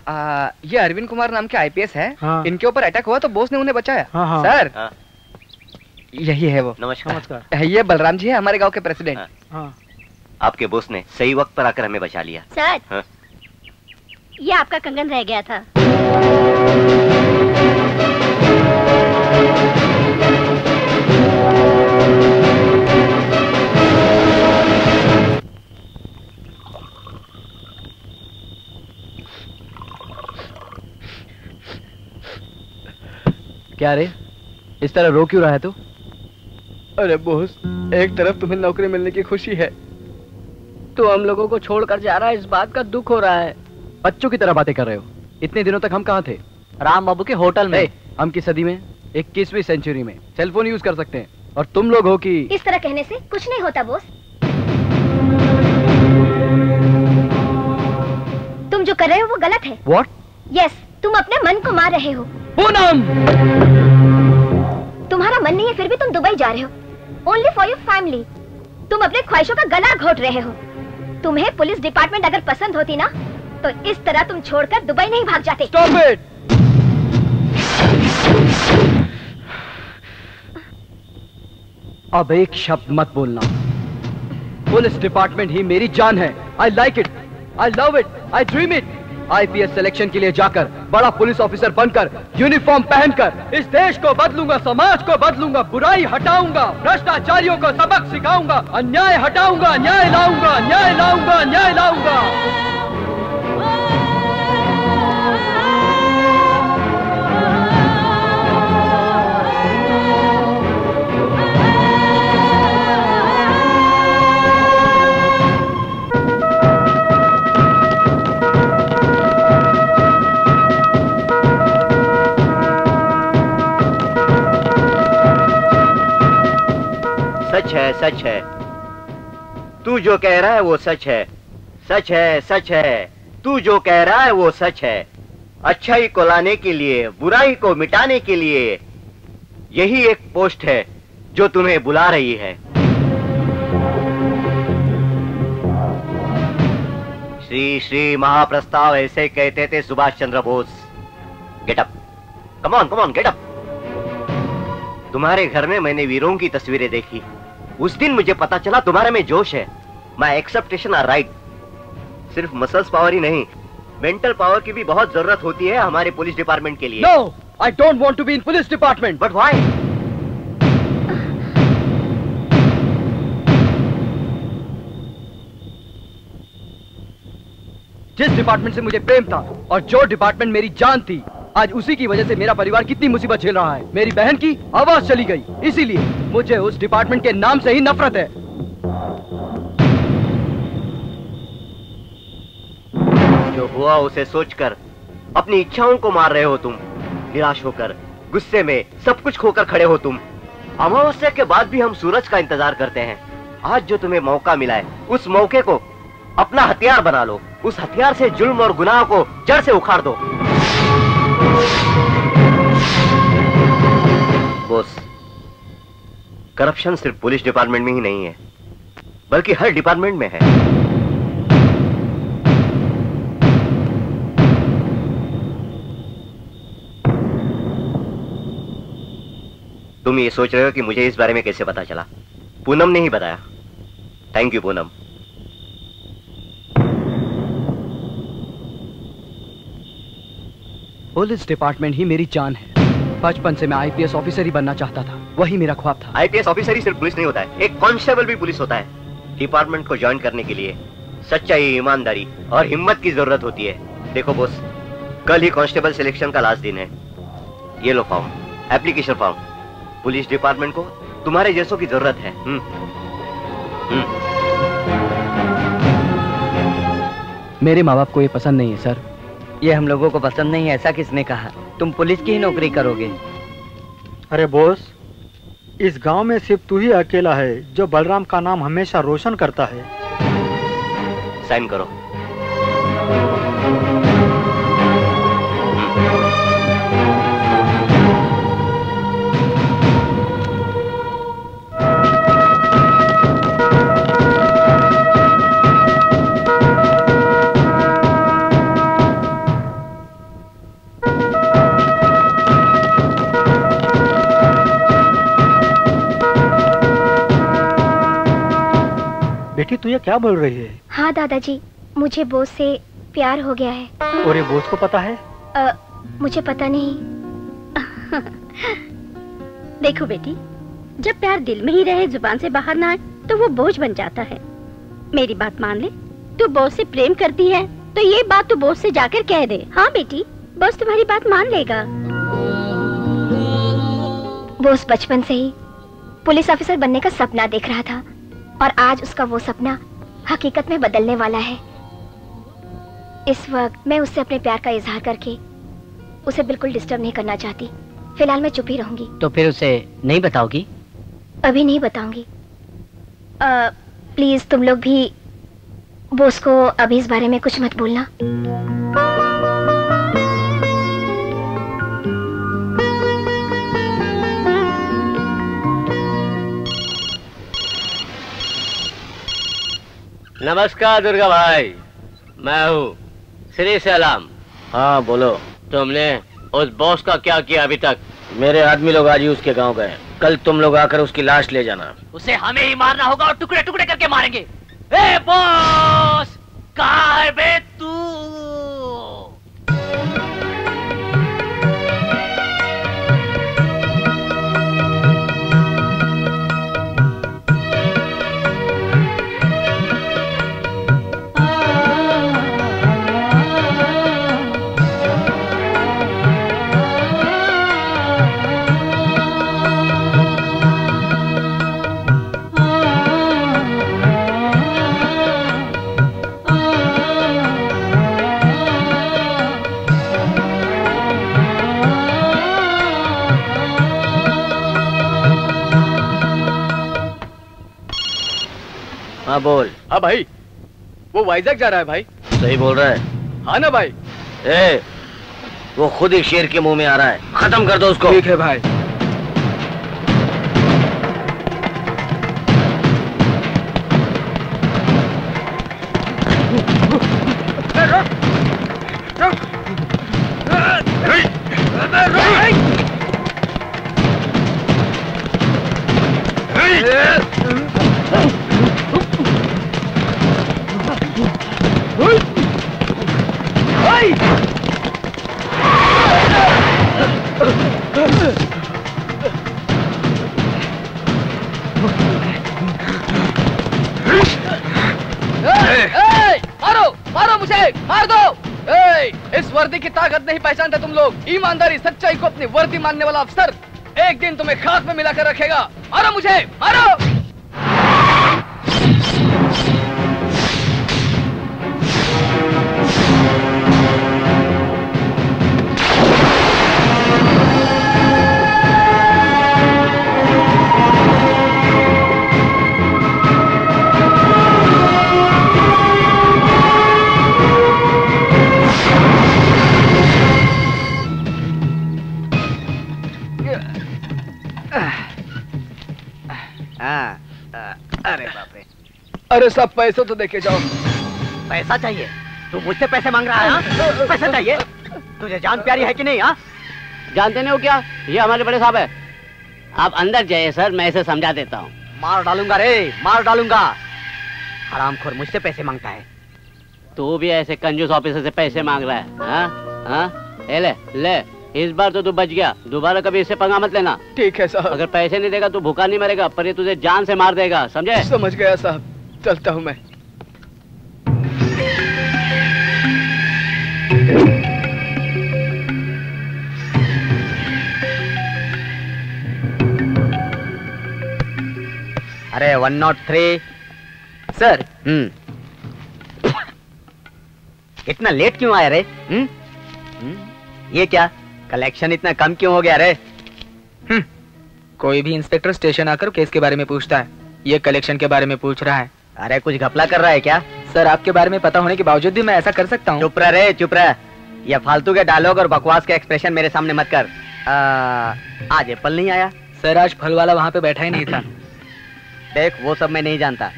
ये अरविंद कुमार नाम के आईपीएस है। हाँ। इनके ऊपर अटैक हुआ तो बोस ने उन्हें बचाया। हाँ, हाँ। सर, हाँ। यही है वो। नमस्कार। नमस्कार। ये बलराम जी है, हमारे गांव के प्रेसिडेंट। हाँ। आपके बॉस ने सही वक्त पर आकर हमें बचा लिया। सर, हाँ? ये आपका कंगन रह गया था। क्या रे, इस तरह रो क्यों रहा है तू? अरे बोस, एक तरफ तुम्हें नौकरी मिलने की खुशी है, तो हम लोगों को छोड़कर जा रहा है, इस बात का दुख हो रहा है। बच्चों की तरह बातें कर रहे हो। इतने दिनों तक हम कहाँ थे? राम बाबू के होटल में। हम की सदी में, 21वीं सेंचुरी में सेलफोन यूज कर सकते हैं, और तुम लोग हो कि इस तरह कहने से कुछ नहीं होता बोस। तुम जो कर रहे हो वो गलत है। What? यस, तुम अपने मन को मार रहे हो। पूनम! तुम्हारा मन नहीं है फिर भी तुम दुबई जा रहे हो। Only for your family. तुम अपने ख्वाहिशों का गला घोट रहे हो। तुम्हें पुलिस डिपार्टमेंट अगर पसंद होती ना, तो इस तरह तुम छोड़कर दुबई नहीं भाग जाते। Stop it! अब एक शब्द मत बोलना। पुलिस डिपार्टमेंट ही मेरी जान है। I like it, I love it, I dream it. IPS selection के लिए जाकर बड़ा पुलिस ऑफिसर बनकर यूनिफॉर्म पहनकर इस देश को बदलूंगा, समाज को बदलूंगा, बुराई हटाऊंगा, भ्रष्टाचारियों को सबक सिखाऊंगा, अन्याय हटाऊंगा, न्याय लाऊंगा, न्याय लाऊंगा, न्याय लाऊंगा। सच है, सच है, तू जो कह रहा है वो सच है, सच है, सच है, तू जो कह रहा है वो सच है। अच्छाई को लाने के लिए, बुराई को मिटाने के लिए यही एक पोस्ट है जो तुम्हें बुला रही है। श्री श्री महाप्रस्ताव ऐसे कहते थे Subhash Chandra Bose. Get up, come on, come on, get up. तुम्हारे घर में मैंने वीरों की तस्वीरें देखी। उस दिन मुझे पता चला तुम्हारे में जोश है। My expectation are right. सिर्फ मसल्स पावर ही नहीं, मेंटल पावर की भी बहुत जरूरत होती है हमारे पुलिस डिपार्टमेंट के लिए। No, I don't want to be in police department. But why? जिस डिपार्टमेंट से मुझे प्रेम था और जो डिपार्टमेंट मेरी जान थी, आज उसी की वजह से मेरा परिवार कितनी मुसीबत झेल रहा है। मेरी बहन की आवाज चली गई, इसीलिए मुझे उस डिपार्टमेंट के नाम से ही नफरत है। जो हुआ उसे सोचकर अपनी इच्छाओं को मार रहे हो तुम। निराश होकर, गुस्से में, सब कुछ खोकर खड़े हो तुम। अमावस्या के बाद भी हम सूरज का इंतजार करते हैं। आज जो तुम्हें मौका मिला है, उस मौके को अपना हथियार बना लो। उस हथियार से जुल्म और गुनाह को जड़ से उखाड़ दो। बॉस, करप्शन सिर्फ पुलिस डिपार्टमेंट में ही नहीं है, बल्कि हर डिपार्टमेंट में है। तुम ये सोच रहे हो कि मुझे इस बारे में कैसे पता चला? पूनम ने ही बताया। Thank you Poonam. Police department ही मेरी जान है। बचपन से मैं आईपीएस ऑफिसर ही बनना चाहता था, वही मेरा ख्वाब था। आईपीएस ऑफिसर ही सिर्फ पुलिस नहीं होता है, एक कांस्टेबल भी पुलिस होता है। डिपार्टमेंट को ज्वाइन करने के लिए सच्चाई, ईमानदारी और हिम्मत की जरूरत होती है। देखो बॉस, कल ही कांस्टेबल सिलेक्शन का लास्ट दिन है। ये लो form, application form. Police department को तुम्हारे जैसों की जरूरत है। मेरे माँ बाप को ये पसंद नहीं है सर। ये हम लोगों को पसंद नहीं है, ऐसा किसने कहा? तुम पुलिस की ही नौकरी करोगे। अरे बॉस, इस गांव में सिर्फ तू ही अकेला है जो बलराम का नाम हमेशा रोशन करता है। साइन करो। बेटी तू ये क्या बोल रही है? हाँ दादाजी, मुझे बोस से प्यार हो गया है। और ये बोस को पता है? मुझे पता नहीं। देखो बेटी, जब प्यार दिल में ही रहे, जुबान से बाहर ना आए, तो वो बोझ बन जाता है। मेरी बात मान ले, तू बोस से प्रेम करती है तो ये बात तू बोस से जाकर कह दे। हाँ बेटी, बोस तुम्हारी बात मान लेगा। बोस बचपन से ही पुलिस ऑफिसर बनने का सपना देख रहा था और आज उसका वो सपना हकीकत में बदलने वाला है। इस वक्त मैं उससे अपने प्यार का इजहार करके उसे बिल्कुल डिस्टर्ब नहीं करना चाहती। फिलहाल मैं चुप ही रहूंगी। तो फिर उसे नहीं बताओगी? अभी नहीं बताऊंगी। प्लीज तुम लोग भी बोस को अभी इस बारे में कुछ मत बोलना। नमस्कार दुर्गा भाई, मैं हूँ श्री सलाम। हाँ बोलो। तुमने उस बॉस का क्या किया अभी तक? मेरे आदमी लोग आज ही उसके गांव गए। कल तुम लोग आकर उसकी लाश ले जाना। उसे हमें ही मारना होगा और टुकड़े टुकड़े करके मारेंगे। ए बॉस, कहाँ है बे तू? हाँ बोल। हाँ भाई, वो वाइजैक जा रहा है भाई। सही बोल रहा है। हाँ ना भाई। वो खुद ही शेर के मुंह में आ रहा है, खत्म कर दो उसको। ठीक है भाई। इस वर्दी की ताकत नहीं पहचानते तुम लोग। ईमानदारी सच्चाई को अपनी वर्दी मानने वाला अफसर एक दिन तुम्हें खाक में मिलाकर रखेगा। मारो मुझे, मारो। अरे बाप रे। अरे सब पैसे तो देके जाओ। पैसा चाहिए? तू मुझसे पैसे मांग रहा है? हाँ? पैसा चाहिए? तुझे जान प्यारी है कि नहीं? हाँ, जानते नहीं हो क्या, ये हमारे बड़े साहब है। आप अंदर जाइए सर, मैं इसे समझा देता हूँ। मार डालूंगा रे, मार डालूंगा। हरामखोर मुझसे पैसे मांगता है। तू भी ऐसे कंजूस ऑफिसर से पैसे मांग रहा है? हाँ हाँ, ले ले, इस बार तो तू बच गया, दोबारा कभी इससे पंगा मत लेना। ठीक है साहब। अगर पैसे नहीं देगा तो भूखा नहीं मरेगा, पर ये तुझे जान से मार देगा, समझे? समझ गया साहब, चलता हूँ मैं। अरे 103 सर। इतना लेट क्यों आया रे? ये क्या कलेक्शन इतना कम क्यों हो गया रे? कोई भी इंस्पेक्टर स्टेशन आकर केस के बारे में पूछता है, ये कलेक्शन के बारे में पूछ रहा है। अरे कुछ घपला कर रहा है क्या? सर आपके बारे में पता होने के बावजूद भी मैं ऐसा कर सकता हूँ? चुप रह रे, चुप रह। ये फालतू के डायलॉग और बकवास के एक्सप्रेशन मेरे सामने मत कर। आज एप्पल नहीं आया? सर आज फल वाला वहाँ पे बैठा ही नहीं था। देख वो सब मैं नहीं जानता,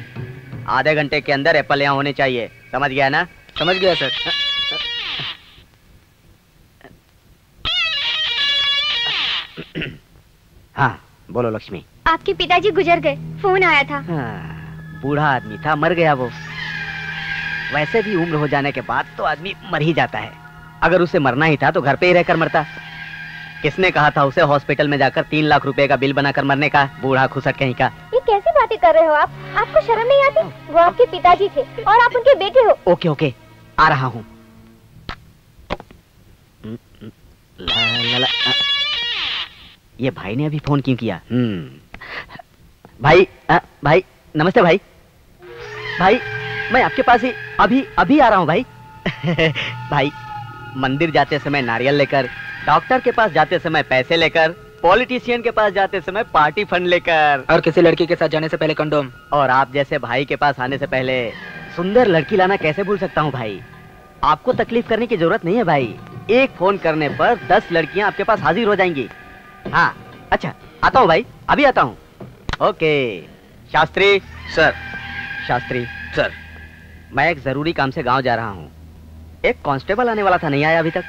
आधे घंटे के अंदर एप्पल यहाँ होने चाहिए, समझ गया ना? समझ गया सर। हाँ बोलो लक्ष्मी। आपके पिताजी गुजर गए, फोन आया था। बूढ़ा आदमी था, मर गया वो। वैसे भी उम्र हो जाने के बाद तो आदमी मर ही जाता है। अगर उसे मरना ही था तो घर पे ही रहकर मरता। किसने कहा था उसे हॉस्पिटल में जाकर 3 लाख रुपए का बिल बनाकर मरने का? बूढ़ा खुसट कहीं का। ये कैसी बातें कर रहे हो आप? आपको शर्म नहीं आती? वो आपके पिताजी थे और आप उनके बेटे हो। ओके ओके, आ रहा हूँ। ये भाई ने अभी फोन क्यों किया? भाई भाई नमस्ते भाई। भाई मैं आपके पास ही अभी आ रहा हूँ भाई। भाई मंदिर जाते समय नारियल लेकर, डॉक्टर के पास जाते समय पैसे लेकर, पॉलिटिशियन के पास जाते समय पार्टी फंड लेकर, और किसी लड़की के साथ जाने से पहले कंडोम। और आप जैसे भाई के पास आने से पहले सुंदर लड़की लाना कैसे भूल सकता हूँ भाई। आपको तकलीफ करने की जरूरत नहीं है भाई, एक फोन करने पर 10 लड़कियां आपके पास हाजिर हो जाएंगी। हाँ अच्छा, आता हूँ भाई, अभी आता हूँ। Okay Shastri sir. Shastri sir, मैं एक जरूरी काम से गांव जा रहा हूँ। एक कांस्टेबल आने वाला था, नहीं आया अभी तक।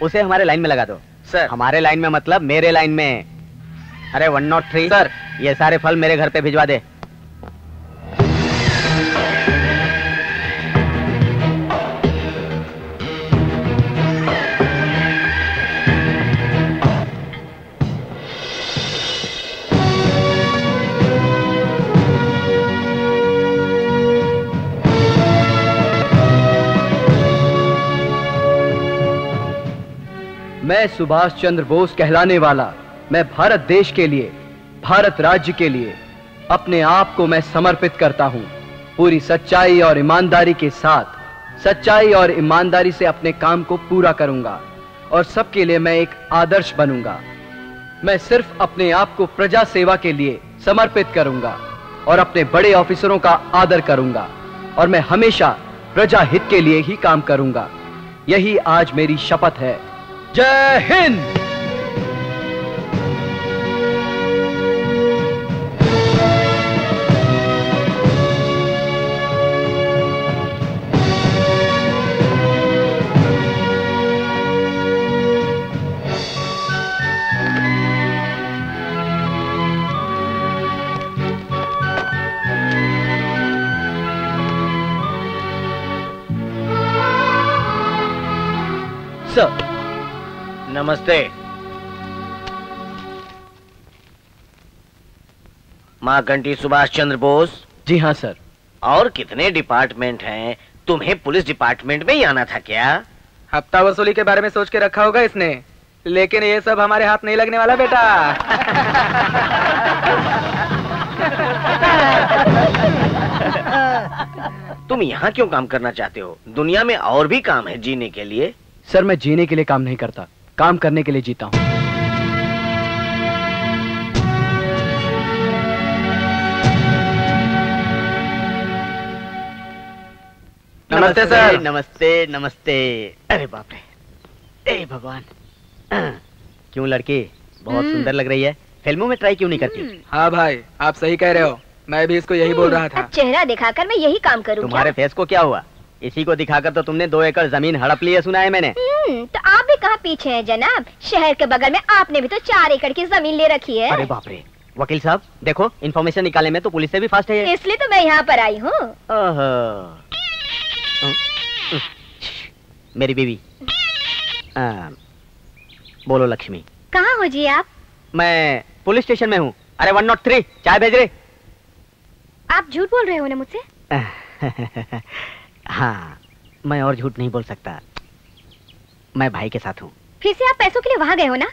उसे हमारे लाइन में लगा दो। सर। हमारे लाइन में मतलब मेरे लाइन में। अरे 103 सर। ये सारे फल मेरे घर पे भिजवा दे। मैं सुभाष चंद्र बोस कहलाने वाला, मैं भारत देश के लिए, भारत राज्य के लिए अपने आप को मैं समर्पित करता हूं। पूरी सच्चाई और ईमानदारी के साथ, सच्चाई और ईमानदारी से अपने काम को पूरा करूंगा और सबके लिए मैं एक आदर्श बनूंगा। मैं सिर्फ अपने आप को प्रजा सेवा के लिए समर्पित करूंगा और अपने बड़े ऑफिसरों का आदर करूंगा और मैं हमेशा प्रजा हित के लिए ही काम करूंगा। यही आज मेरी शपथ है। जय हिंद। सर। नमस्ते। माँ घंटी सुभाष चंद्र बोस? जी हाँ सर। और कितने डिपार्टमेंट हैं? तुम्हें पुलिस डिपार्टमेंट में ही आना था क्या? हफ्ता वसूली के बारे में सोच के रखा होगा इसने, लेकिन ये सब हमारे हाथ नहीं लगने वाला बेटा। तुम यहाँ क्यों काम करना चाहते हो? दुनिया में और भी काम है जीने के लिए। सर मैं जीने के लिए काम नहीं करता, काम करने के लिए जीता हूं। नमस्ते सर। नमस्ते नमस्ते। अरे बाप रे, ए भगवान। क्यों लड़की बहुत सुंदर लग रही है, फिल्मों में ट्राई क्यों नहीं करती? हाँ भाई आप सही कह रहे हो, मैं भी इसको यही बोल रहा था। अब चेहरा दिखाकर मैं यही काम करूँ। तुम्हारे फेस को क्या हुआ? इसी को दिखाकर तो तुमने 2 एकड़ जमीन हड़प ली है, सुना है मैंने। तो आप भी कहाँ पीछे हैं जनाब? शहर के बगल में आपने भी तो 4 एकड़ की जमीन ले रखी है। अरे बाप रे, वकील साहब देखो, इन्फॉर्मेशन निकालने में तो पुलिस से भी फास्ट है। इसलिए तो मैं यहाँ पर आई हूँ। मेरी बीवी। बोलो लक्ष्मी। कहाँ हो जी आप? मैं पुलिस स्टेशन में हूँ। अरे 103 चाय भेज रहे। आप झूठ बोल रहे हो ना मुझसे? हाँ, मैं और झूठ नहीं बोल सकता। मैं भाई के साथ हूँ। फिर से आप पैसों के लिए वहाँ गए हो ना?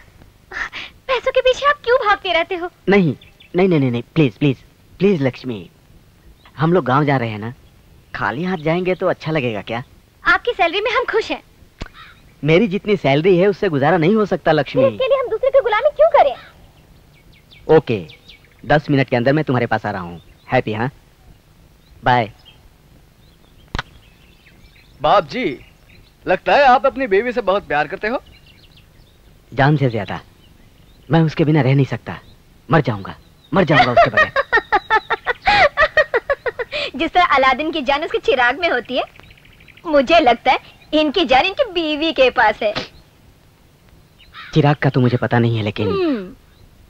पैसों के पीछे आप क्यों भागते रहते हो? नहीं नहीं नहीं नहीं, प्लीज प्लीज प्लीज लक्ष्मी, हम लोग गांव जा रहे हैं ना, खाली हाथ जाएंगे तो अच्छा लगेगा क्या? आपकी सैलरी में हम खुश हैं। मेरी जितनी सैलरी है उससे गुजारा नहीं हो सकता लक्ष्मी। इसके लिए हम दूसरे की गुलामी क्यों करें? ओके, 10 मिनट के अंदर मैं तुम्हारे पास आ रहा हूँ। हैप्पी? हाँ, बाय। बाप जी, लगता है आप अपनी बीवी से बहुत प्यार करते हो। जान से ज्यादा। मैं उसके बिना रह नहीं सकता, मर जाऊंगा उसके बगैर। जिस तरह अलादीन की जान उसके चिराग में होती है, मुझे लगता है इनकी जान इनकी बीवी के पास है। चिराग का तो मुझे पता नहीं है, लेकिन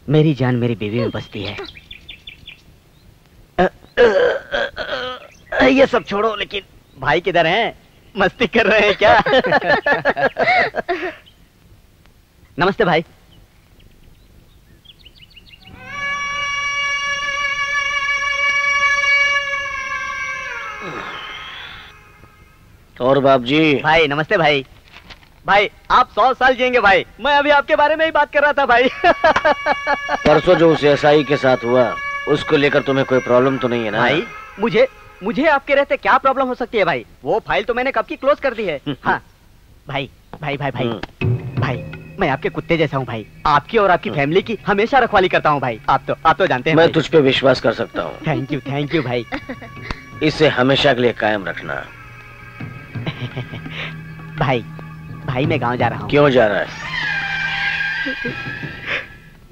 मेरी जान मेरी बीवी में बसती है। ये सब छोड़ो, लेकिन भाई किधर हैं? मस्ती कर रहे हैं क्या? नमस्ते भाई। और बाप जी? भाई नमस्ते भाई। भाई आप 100 साल जिएंगे भाई। मैं अभी आपके बारे में ही बात कर रहा था भाई। परसों जो उस एसआई के साथ हुआ, उसको लेकर तुम्हें कोई प्रॉब्लम तो नहीं है ना? भाई मुझे आपके रहते क्या प्रॉब्लम हो सकती है भाई? वो फाइल तो मैंने कब की क्लोज कर दी है। हाँ भाई भाई भाई भाई भाई, मैं आपके कुत्ते जैसा हूँ भाई। आपकी और आपकी फैमिली की हमेशा रखवाली करता हूँ भाई। आप तो जानते हैं। मैं तुझ पे विश्वास कर सकता हूँ। थैंक यू भाई। इसे हमेशा के लिए कायम रखना। भाई मैं गांव जा रहा हूँ। क्यों जा रहा है?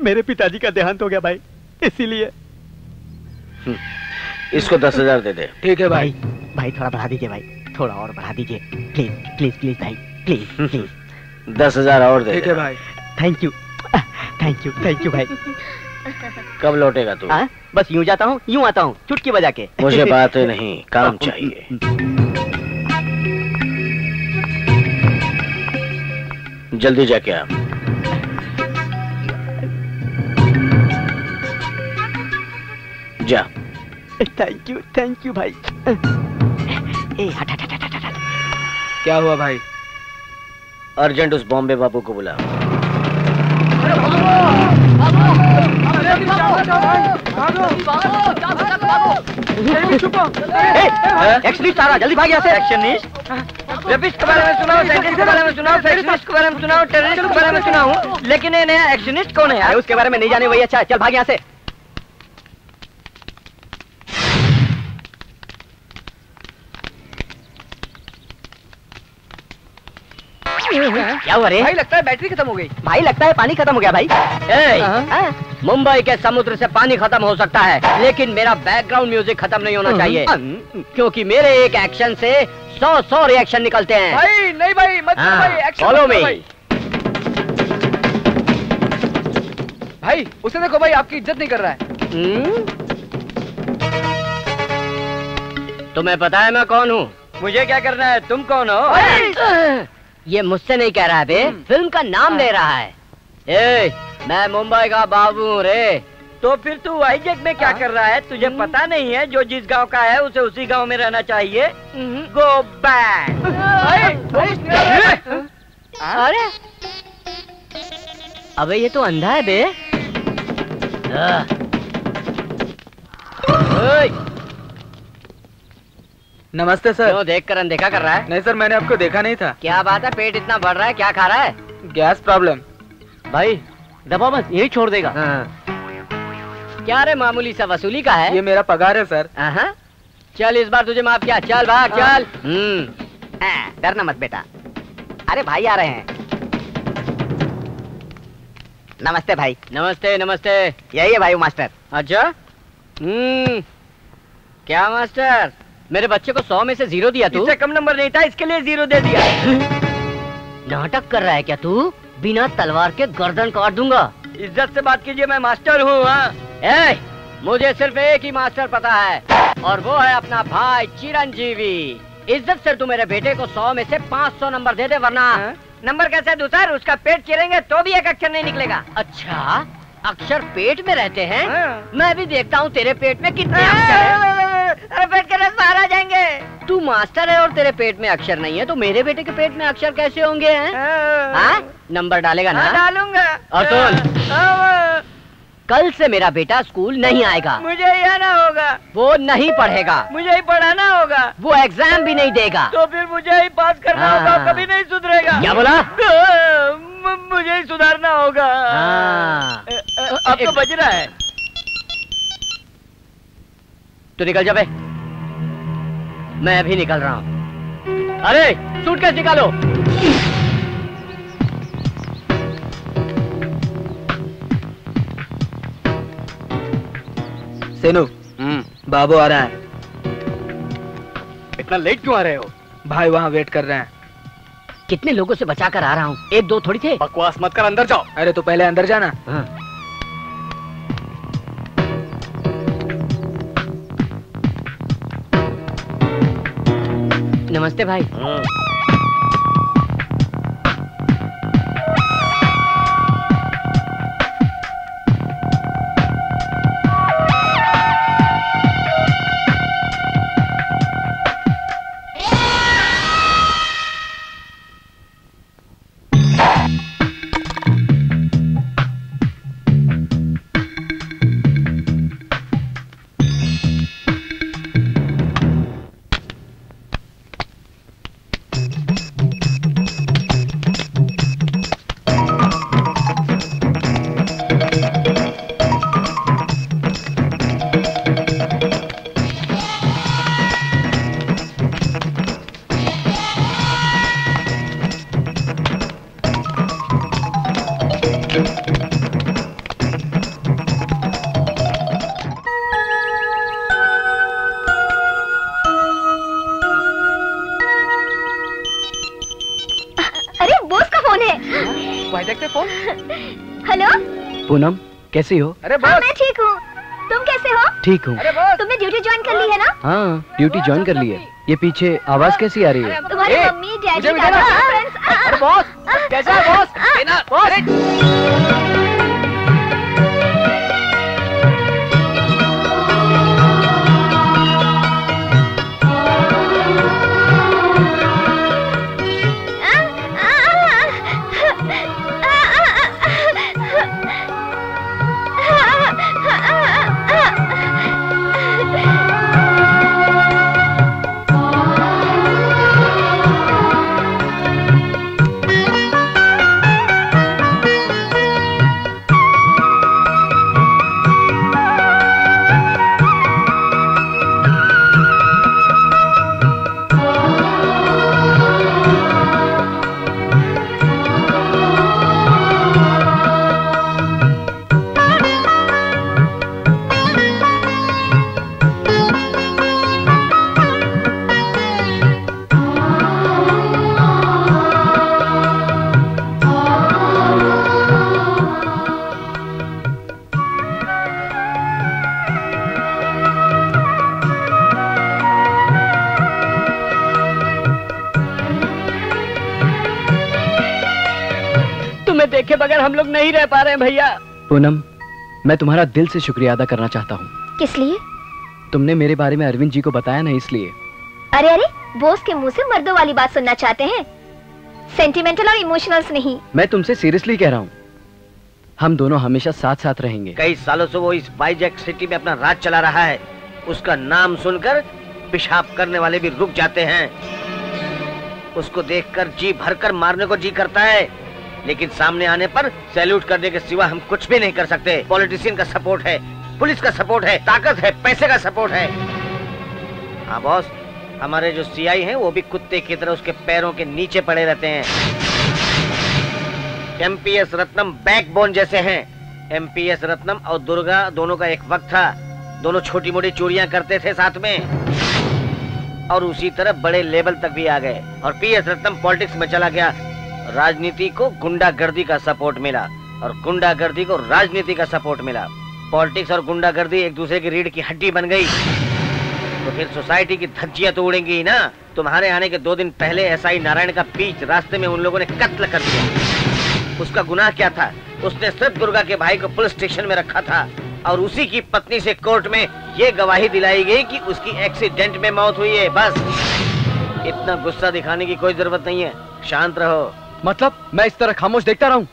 मेरे पिताजी का देहांत हो गया भाई, इसीलिए। इसको 10,000 दे दे। ठीक है भाई। भाई थोड़ा बढ़ा दीजिए भाई, थोड़ा और बढ़ा दीजिए प्लीज प्लीज प्लीज भाई, प्लीज 10,000 और दे। ठीक है भाई। थैंक यू भाई। कब लौटेगा तू? बस यूं जाता हूँ यूं आता हूँ चुटकी बजा के। मुझे बातें नहीं, काम चाहिए। जल्दी जाके आ। जा। थैंक यू भाई। ए हट हट हट हट हट। क्या हुआ भाई? अर्जेंट उस बॉम्बे बाबू को बुला। एक्शनिस्ट आ रहा, जल्दी भाग यहाँ से। एक्शनिस्ट? रेपिस्ट के बारे में सुनाओ, साइंटिस्ट के बारे में सुनाओ, फैक्शनिस्ट के बारे में सुनाओ, टेररिस्ट के बारे में सुनाओ, लेकिन ये नया एक्शनिस्ट कौन है? उसके बारे में नहीं जाने वही अच्छा है। चल भाग यहाँ से। क्या हुआ रे? भाई लगता है बैटरी खत्म हो गई। भाई लगता है पानी खत्म हो गया भाई। मुंबई के समुद्र से पानी खत्म हो सकता है, लेकिन मेरा बैकग्राउंड म्यूजिक खत्म नहीं होना चाहिए, क्योंकि मेरे एक एक्शन से 100 रिएक्शन निकलते हैं। भाई नहीं भाई, मत करो भाई, एक्शन फॉलो मी। भाई उसे देखो भाई, आपकी इज्जत नहीं कर रहा है। तुम्हें पता है मैं कौन हूँ? मुझे क्या करना है? तुम कौन हो? ये मुझसे नहीं कह रहा है बे, फिल्म का नाम ले रहा है। ए, मैं मुंबई का बाबू हूँ रे। तो फिर तू हाईजैक में क्या कर रहा है? तुझे पता नहीं है जो जिस गांव का है उसे उसी गांव में रहना चाहिए। Go back. अरे अबे ये तो अंधा है बे। नमस्ते सर। क्यों देख कर अनदेखा कर रहा है? नहीं सर, मैंने आपको देखा नहीं था। क्या बात है, पेट इतना बढ़ रहा है, क्या खा रहा है? Gas problem. भाई दबा मत, यही छोड़ देगा। क्या रे, मामूली सा वसूली का है? ये मेरा पगार है सर। चल इस बार तुझे माफ किया, चल भाग चल। डरना मत बेटा। अरे भाई आ रहे हैं। नमस्ते भाई। नमस्ते नमस्ते। यही है भाई मास्टर। अच्छा क्या मास्टर, मेरे बच्चे को 100 में से 0 दिया तू? इससे कम नंबर नहीं था, इसके लिए 0 दे दिया। नाटक कर रहा है क्या तू? बिना तलवार के गर्दन काट दूंगा। इज्जत से बात कीजिए, मैं मास्टर हूँ। मुझे सिर्फ एक ही मास्टर पता है, और वो है अपना भाई चिरंजीवी। इज्जत से तू मेरे बेटे को 100 में से 500 नंबर दे दे, वरना नंबर कैसे दूं सर? उसका पेट चिरेंगे तो भी एक अक्षर नहीं निकलेगा। अच्छा, अक्षर पेट में रहते हैं? मैं भी देखता हूँ तेरे पेट में कितने अक्षर हैं। पेट के रस बाहर आ जाएंगे। तू मास्टर है और तेरे पेट में अक्षर नहीं है, तो मेरे बेटे के पेट में अक्षर कैसे होंगे? नंबर डालेगा ना? डालूंगा। और सुन, कल से मेरा बेटा स्कूल नहीं आएगा। मुझे ही आना होगा। वो नहीं पढ़ेगा। मुझे ही पढ़ाना होगा। वो एग्जाम भी नहीं देगा। तो फिर मुझे ही पास करना होगा, कभी नहीं सुधरेगा। क्या बोला? मुझे ही सुधारना होगा। अब तो बज रहा है। तू निकल जा बे। मैं अभी निकल रहा हूँ। अरे सूटकेस निकालो। सेनू, बाबू आ रहा है। इतना लेट क्यों आ रहे हो? भाई वहाँ वेट कर रहे हैं। कितने लोगों से बचा कर आ रहा हूँ, 1-2 थोड़ी थे। बकवास मत कर, अंदर जाओ। अरे तो पहले अंदर जाना। नमस्ते भाई। अरे बोस का फोन है। भाई देखते फोन। हेलो पूनम, कैसी हो? अरे हाँ, बॉस। मैं ठीक हूँ। तुम कैसे हो? ठीक हूँ। अरे बॉस। तुमने ड्यूटी ज्वाइन कर ली है ना? हाँ, ड्यूटी ज्वाइन कर ली है। ये पीछे आवाज कैसी आ रही है? तुम्हारी ए, मम्मी, डैडी, मुझे भी दादा, देना। फ्रेंड्स। अरे बॉस, कैसा है बॉस? देना, बॉस। तुम्हें देखे बगैर हम लोग नहीं रह पा रहे हैं भैया। पूनम, मैं तुम्हारा दिल से शुक्रिया अदा करना चाहता हूँ। किस लिए? तुमने मेरे बारे में अरविंद जी को बताया ना, इसलिए। अरे अरे, बॉस के मुंह से मर्दों वाली बात सुनना चाहते हैं, सेंटिमेंटल और इमोशनल्स नहीं। मैं तुमसे सीरियसली कह रहा हूँ, हम दोनों हमेशा साथ साथ रहेंगे। कई सालों से वो इस वाइजैक सिटी में अपना राज चला रहा है। उसका नाम सुनकर पेशाब करने वाले भी रुक जाते हैं। उसको देखकर जी भरकर मारने को जी करता है, लेकिन सामने आने पर सैल्यूट करने के सिवा हम कुछ भी नहीं कर सकते। पॉलिटिशियन का सपोर्ट है, पुलिस का सपोर्ट है, ताकत है, पैसे का सपोर्ट है। हाँ बॉस, हमारे जो सीआई हैं वो भी कुत्ते की तरह उसके पैरों के नीचे पड़े रहते हैं। एमपीएस रत्नम बैकबोन जैसे हैं। एमपीएस रत्नम और दुर्गा दोनों का एक वक्त था, दोनों छोटी मोटी चोरियां करते थे साथ में, और उसी तरह बड़े लेवल तक भी आ गए। और पीएस रत्नम पॉलिटिक्स में चला गया। राजनीति को गुंडागर्दी का सपोर्ट मिला और गुंडागर्दी को राजनीति का सपोर्ट मिला। पॉलिटिक्स और गुंडागर्दी एक दूसरे की रीढ़ की हड्डी बन गई, तो फिर सोसाइटी की धज्जियां तो उड़ेंगी ना। तुम्हारे आने के 2 दिन पहले एसआई नारायण का बीच रास्ते में उन लोगों ने कत्ल कर दिया। उसका गुनाह क्या था? उसने सिर्फ दुर्गा के भाई को पुलिस स्टेशन में रखा था, और उसी की पत्नी से कोर्ट में ये गवाही दिलाई गई कि उसकी एक्सीडेंट में मौत हुई है। बस इतना गुस्सा दिखाने की कोई जरूरत नहीं है, शांत रहो। मतलब मैं इस तरह खामोश देखता रहूं?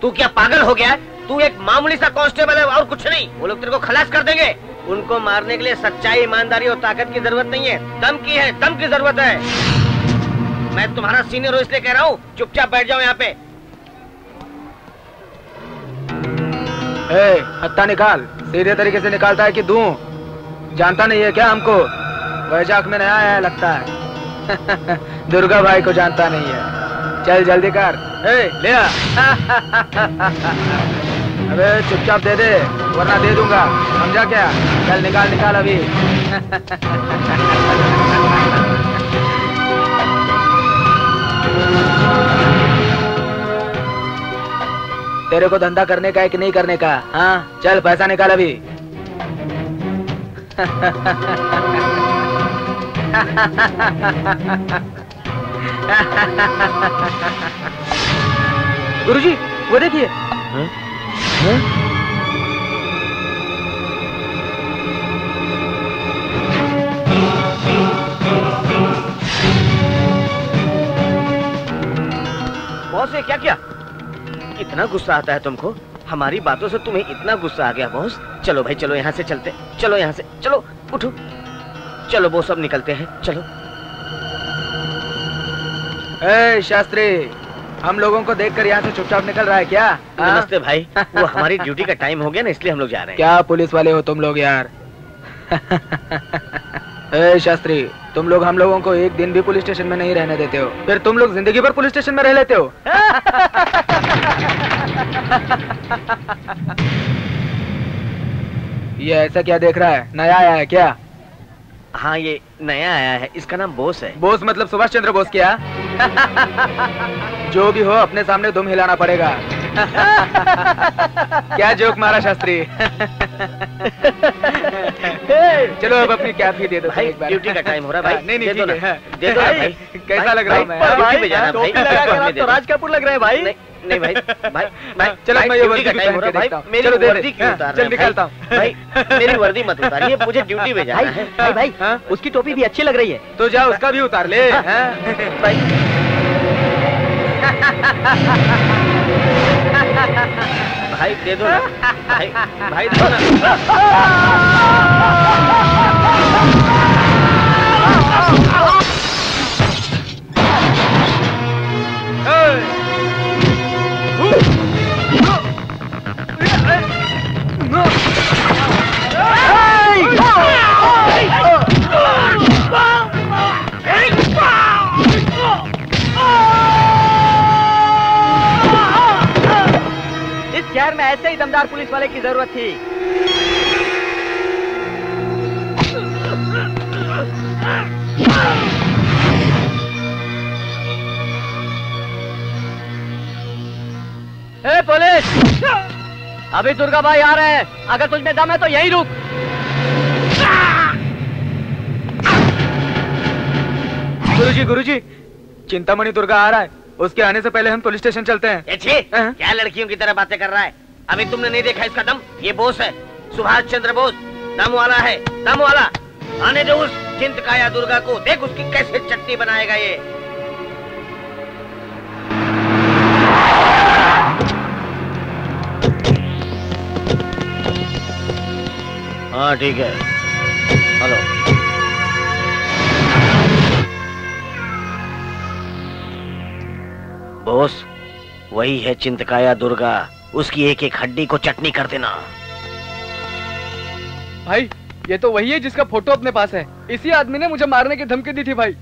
तू क्या पागल हो गया? तू एक मामूली सा कांस्टेबल है और कुछ नहीं। वो लोग तेरे को खलास कर देंगे। उनको मारने के लिए सच्चाई, ईमानदारी और ताकत की जरूरत नहीं है, दम की है, दम की जरूरत है। मैं तुम्हारा सीनियर हूँ इसलिए कह रहा हूँ, चुपचाप बैठ जाओ यहाँ पे। हत्था निकाल। सीधे तरीके से निकालता है कि दूं? जानता नहीं है क्या हमको? वैजाक में नया आया लगता है। दुर्गा भाई को जानता नहीं है। चल जल्दी कर। ले आ। अबे चुपचाप दे दे, वरना दे दूंगा, समझा क्या? चल निकाल निकाल अभी। तेरे को धंधा करने का है कि नहीं करने का? हाँ चल पैसा निकाल अभी। गुरुजी वो देखिए। बॉस ये क्या किया? कितना गुस्सा आता है तुमको? हमारी बातों से तुम्हें इतना गुस्सा आ गया बॉस? चलो भाई चलो, यहाँ से चलते। चलो यहाँ से, चलो उठो, चलो वो सब निकलते हैं, चलो। शास्त्री, हम लोगों को देखकर यहाँ से चुपचाप निकल रहा है क्या? नमस्ते भाई। वो हमारी ड्यूटी का टाइम हो गया ना, इसलिए हम लोग जा रहे हैं। क्या पुलिस वाले हो तुम लोग यार? शास्त्री, तुम लोग हम लोगों को एक दिन भी पुलिस स्टेशन में नहीं रहने देते हो, फिर तुम लोग जिंदगी भर पुलिस स्टेशन में रह लेते हो। ये ऐसा क्या देख रहा है? नया आया है क्या? हाँ ये नया आया है, इसका नाम बोस है। बोस मतलब सुभाष चंद्र बोस क्या? जो भी हो अपने सामने दुम हिलाना पड़ेगा। क्या जोक मारा शास्त्री। चलो अब अपनी कैप ही दे दो भाई, एक बार। ड्यूटी का टाइम हो रहा है भाई। नहीं नहीं दे दो ठीक है। दे दो ना भाई। कैसा लग रहा हूँ मैं? ड्यूटी पे जाना भाई। टोपी लगा कर आप तो राज कपूर लग रहे हैं भाई। नहीं भाई भाई भाई चलो भाई, मैं ये ड्यूटी वर्दी का टाइम हो रहा है भाई। देखता हूँ। मेरी चलो दे वर्दी दे। क्यों उतार चल रहे हैं निकालता भाई? हूँ। भाई मेरी वर्दी मत उतारिए, मुझे ड्यूटी पे जाना है। भाई भाई भाई उसकी टोपी भी अच्छी लग रही है। तो जा उसका भी उतार ले। भाई भाई दे दो ना भाई, भाई दो ना। इस शहर में ऐसे ही दमदार पुलिस वाले की जरूरत थी। ए पुलिस, अभी दुर्गा भाई आ रहे हैं, अगर तुझ में दम है तो यहीं रुक। गुरुजी चिंतामणि दुर्गा आ रहा है, उसके आने से पहले हम पुलिस स्टेशन चलते हैं। क्या लड़कियों की तरह बातें कर रहा है? अभी तुमने नहीं देखा इसका दम? ये बोस है, सुभाष चंद्र बोस, दम वाला है, दम वाला। आने दो उस चिंतकाया दुर्गा को, देख उसकी कैसे चटनी बनाएगा ये। हाँ ठीक है, हेलो। बोस, वही है चिंतकाया दुर्गा, उसकी एक एक हड्डी को चटनी कर देना। भाई ये तो वही है जिसका फोटो अपने पास है। इसी आदमी ने मुझे मारने की धमकी दी थी भाई।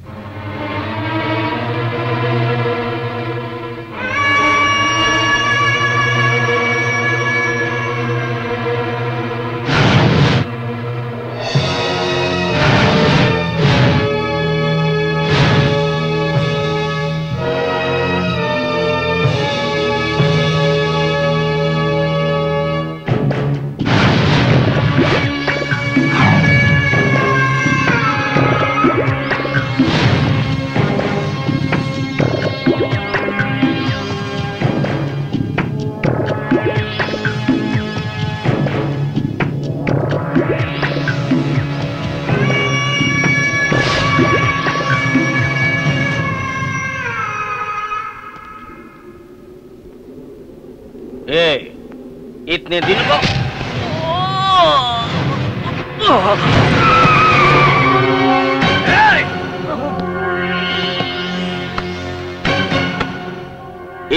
इतने दिन को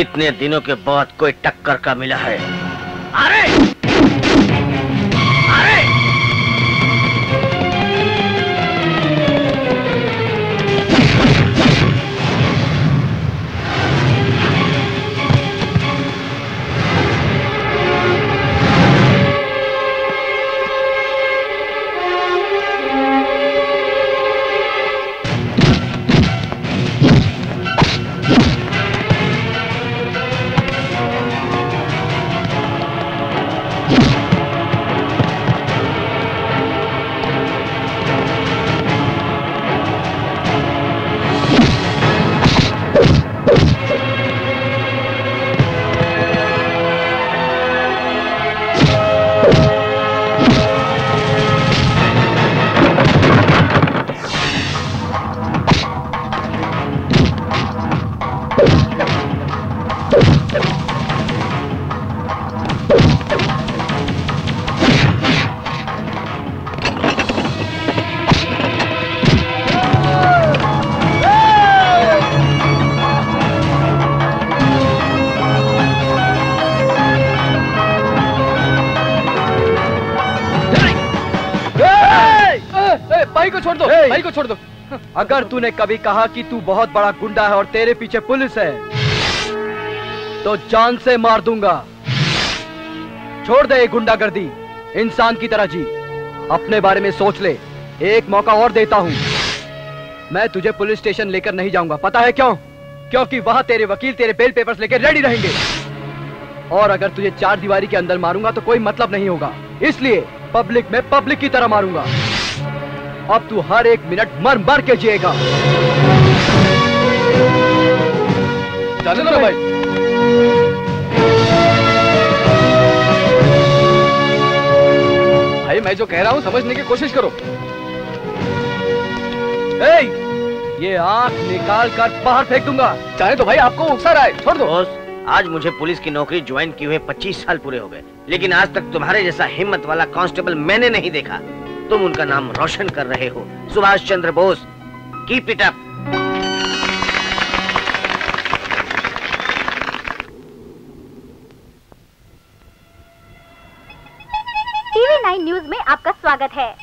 इतने दिनों के बाद कोई टक्कर का मिला है। अरे अरे भाई को छोड़ दो, भाई को छोड़ दो। अगर तूने कभी कहा कि तू बहुत बड़ा गुंडा है और तेरे पीछे पुलिस है तो जान से मार दूंगा। छोड़ दे ये गुंडागर्दी, इंसान की तरह जी। अपने बारे में सोच ले। एक मौका और देता हूं। मैं तुझे पुलिस स्टेशन लेकर नहीं जाऊंगा, पता है क्यों? क्योंकि वहां तेरे वकील तेरे बेल पेपर्स लेकर रेडी रहेंगे और अगर तुझे 4 दीवारी के अंदर मारूंगा तो कोई मतलब नहीं होगा, इसलिए पब्लिक में पब्लिक की तरह मारूंगा। अब तू हर 1 मिनट मर मर के जिएगा। जाने दो भाई। भाई मैं जो कह रहा हूं समझने की कोशिश करो। ये आंख निकाल कर बाहर फेंक दूंगा। चाहे तो भाई आपको उकसा रहा है, छोड़ दो। बॉस, आज मुझे पुलिस की नौकरी ज्वाइन किए हुए 25 साल पूरे हो गए, लेकिन आज तक तुम्हारे जैसा हिम्मत वाला कांस्टेबल मैंने नहीं देखा। तुम उनका नाम रोशन कर रहे हो, Subhash Chandra Bose. Keep it up. TV9 news में आपका स्वागत है।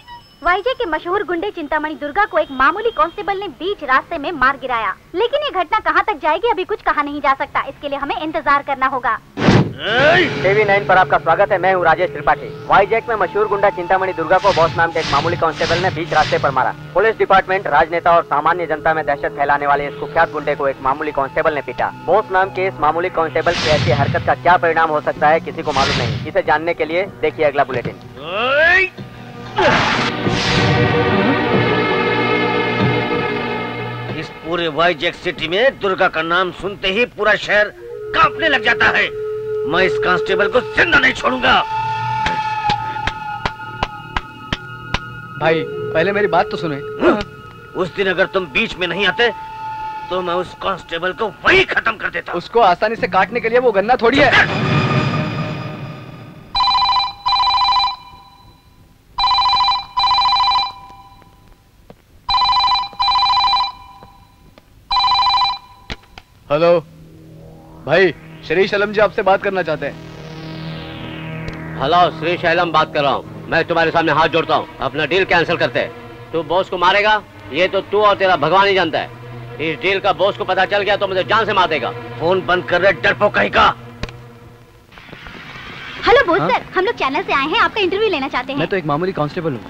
वाईजे के मशहूर गुंडे चिंतामणि दुर्गा को एक मामूली कांस्टेबल ने बीच रास्ते में मार गिराया, लेकिन ये घटना कहां तक जाएगी अभी कुछ कहा नहीं जा सकता। इसके लिए हमें इंतजार करना होगा। TV9 पर आपका स्वागत है। मैं हूँ राजेश त्रिपाठी। वाईजैक में मशहूर गुंडा चिंतामणि दुर्गा को बॉस नाम के एक मामूली कांस्टेबल ने बीच रास्ते पर मारा। पुलिस डिपार्टमेंट, राजनेता और सामान्य जनता में दहशत फैलाने वाले इस कुख्यात गुंडे को एक मामूली कांस्टेबल ने पीटा। बॉस नाम के इस मामूली कांस्टेबल की ऐसी हरकत का क्या परिणाम हो सकता है किसी को मालूम नहीं। इसे जानने के लिए देखिए अगला बुलेटिन। इस पूरे वाईजैक सिटी में दुर्गा का नाम सुनते ही पूरा शहर कांपने लग जाता है। मैं इस कांस्टेबल को जिंदा नहीं छोड़ूंगा। भाई पहले मेरी बात तो सुने। उस दिन अगर तुम बीच में नहीं आते तो मैं उस कांस्टेबल को वही खत्म कर देता। उसको आसानी से काटने के लिए वो गन्ना थोड़ी है। हेलो भाई, श्री शैलम जी आपसे बात करना चाहते हैं। हेलो, श्री शैलम बात कर रहा हूँ। मैं तुम्हारे सामने हाथ जोड़ता हूँ, अपना डील कैंसिल करते हैं। तू बॉस को मारेगा ये तो तू और तेरा भगवान ही जानता है। इस डील का बॉस को पता चल गया तो मुझे जान से मार देगा। फोन बंद कर रहे डरपोक कहीं का। हेलो बोस सर, हम लोग चैनल से आए हैं, आपका इंटरव्यू लेना चाहते हैं। मैं तो एक मामूली कांस्टेबल हूँ।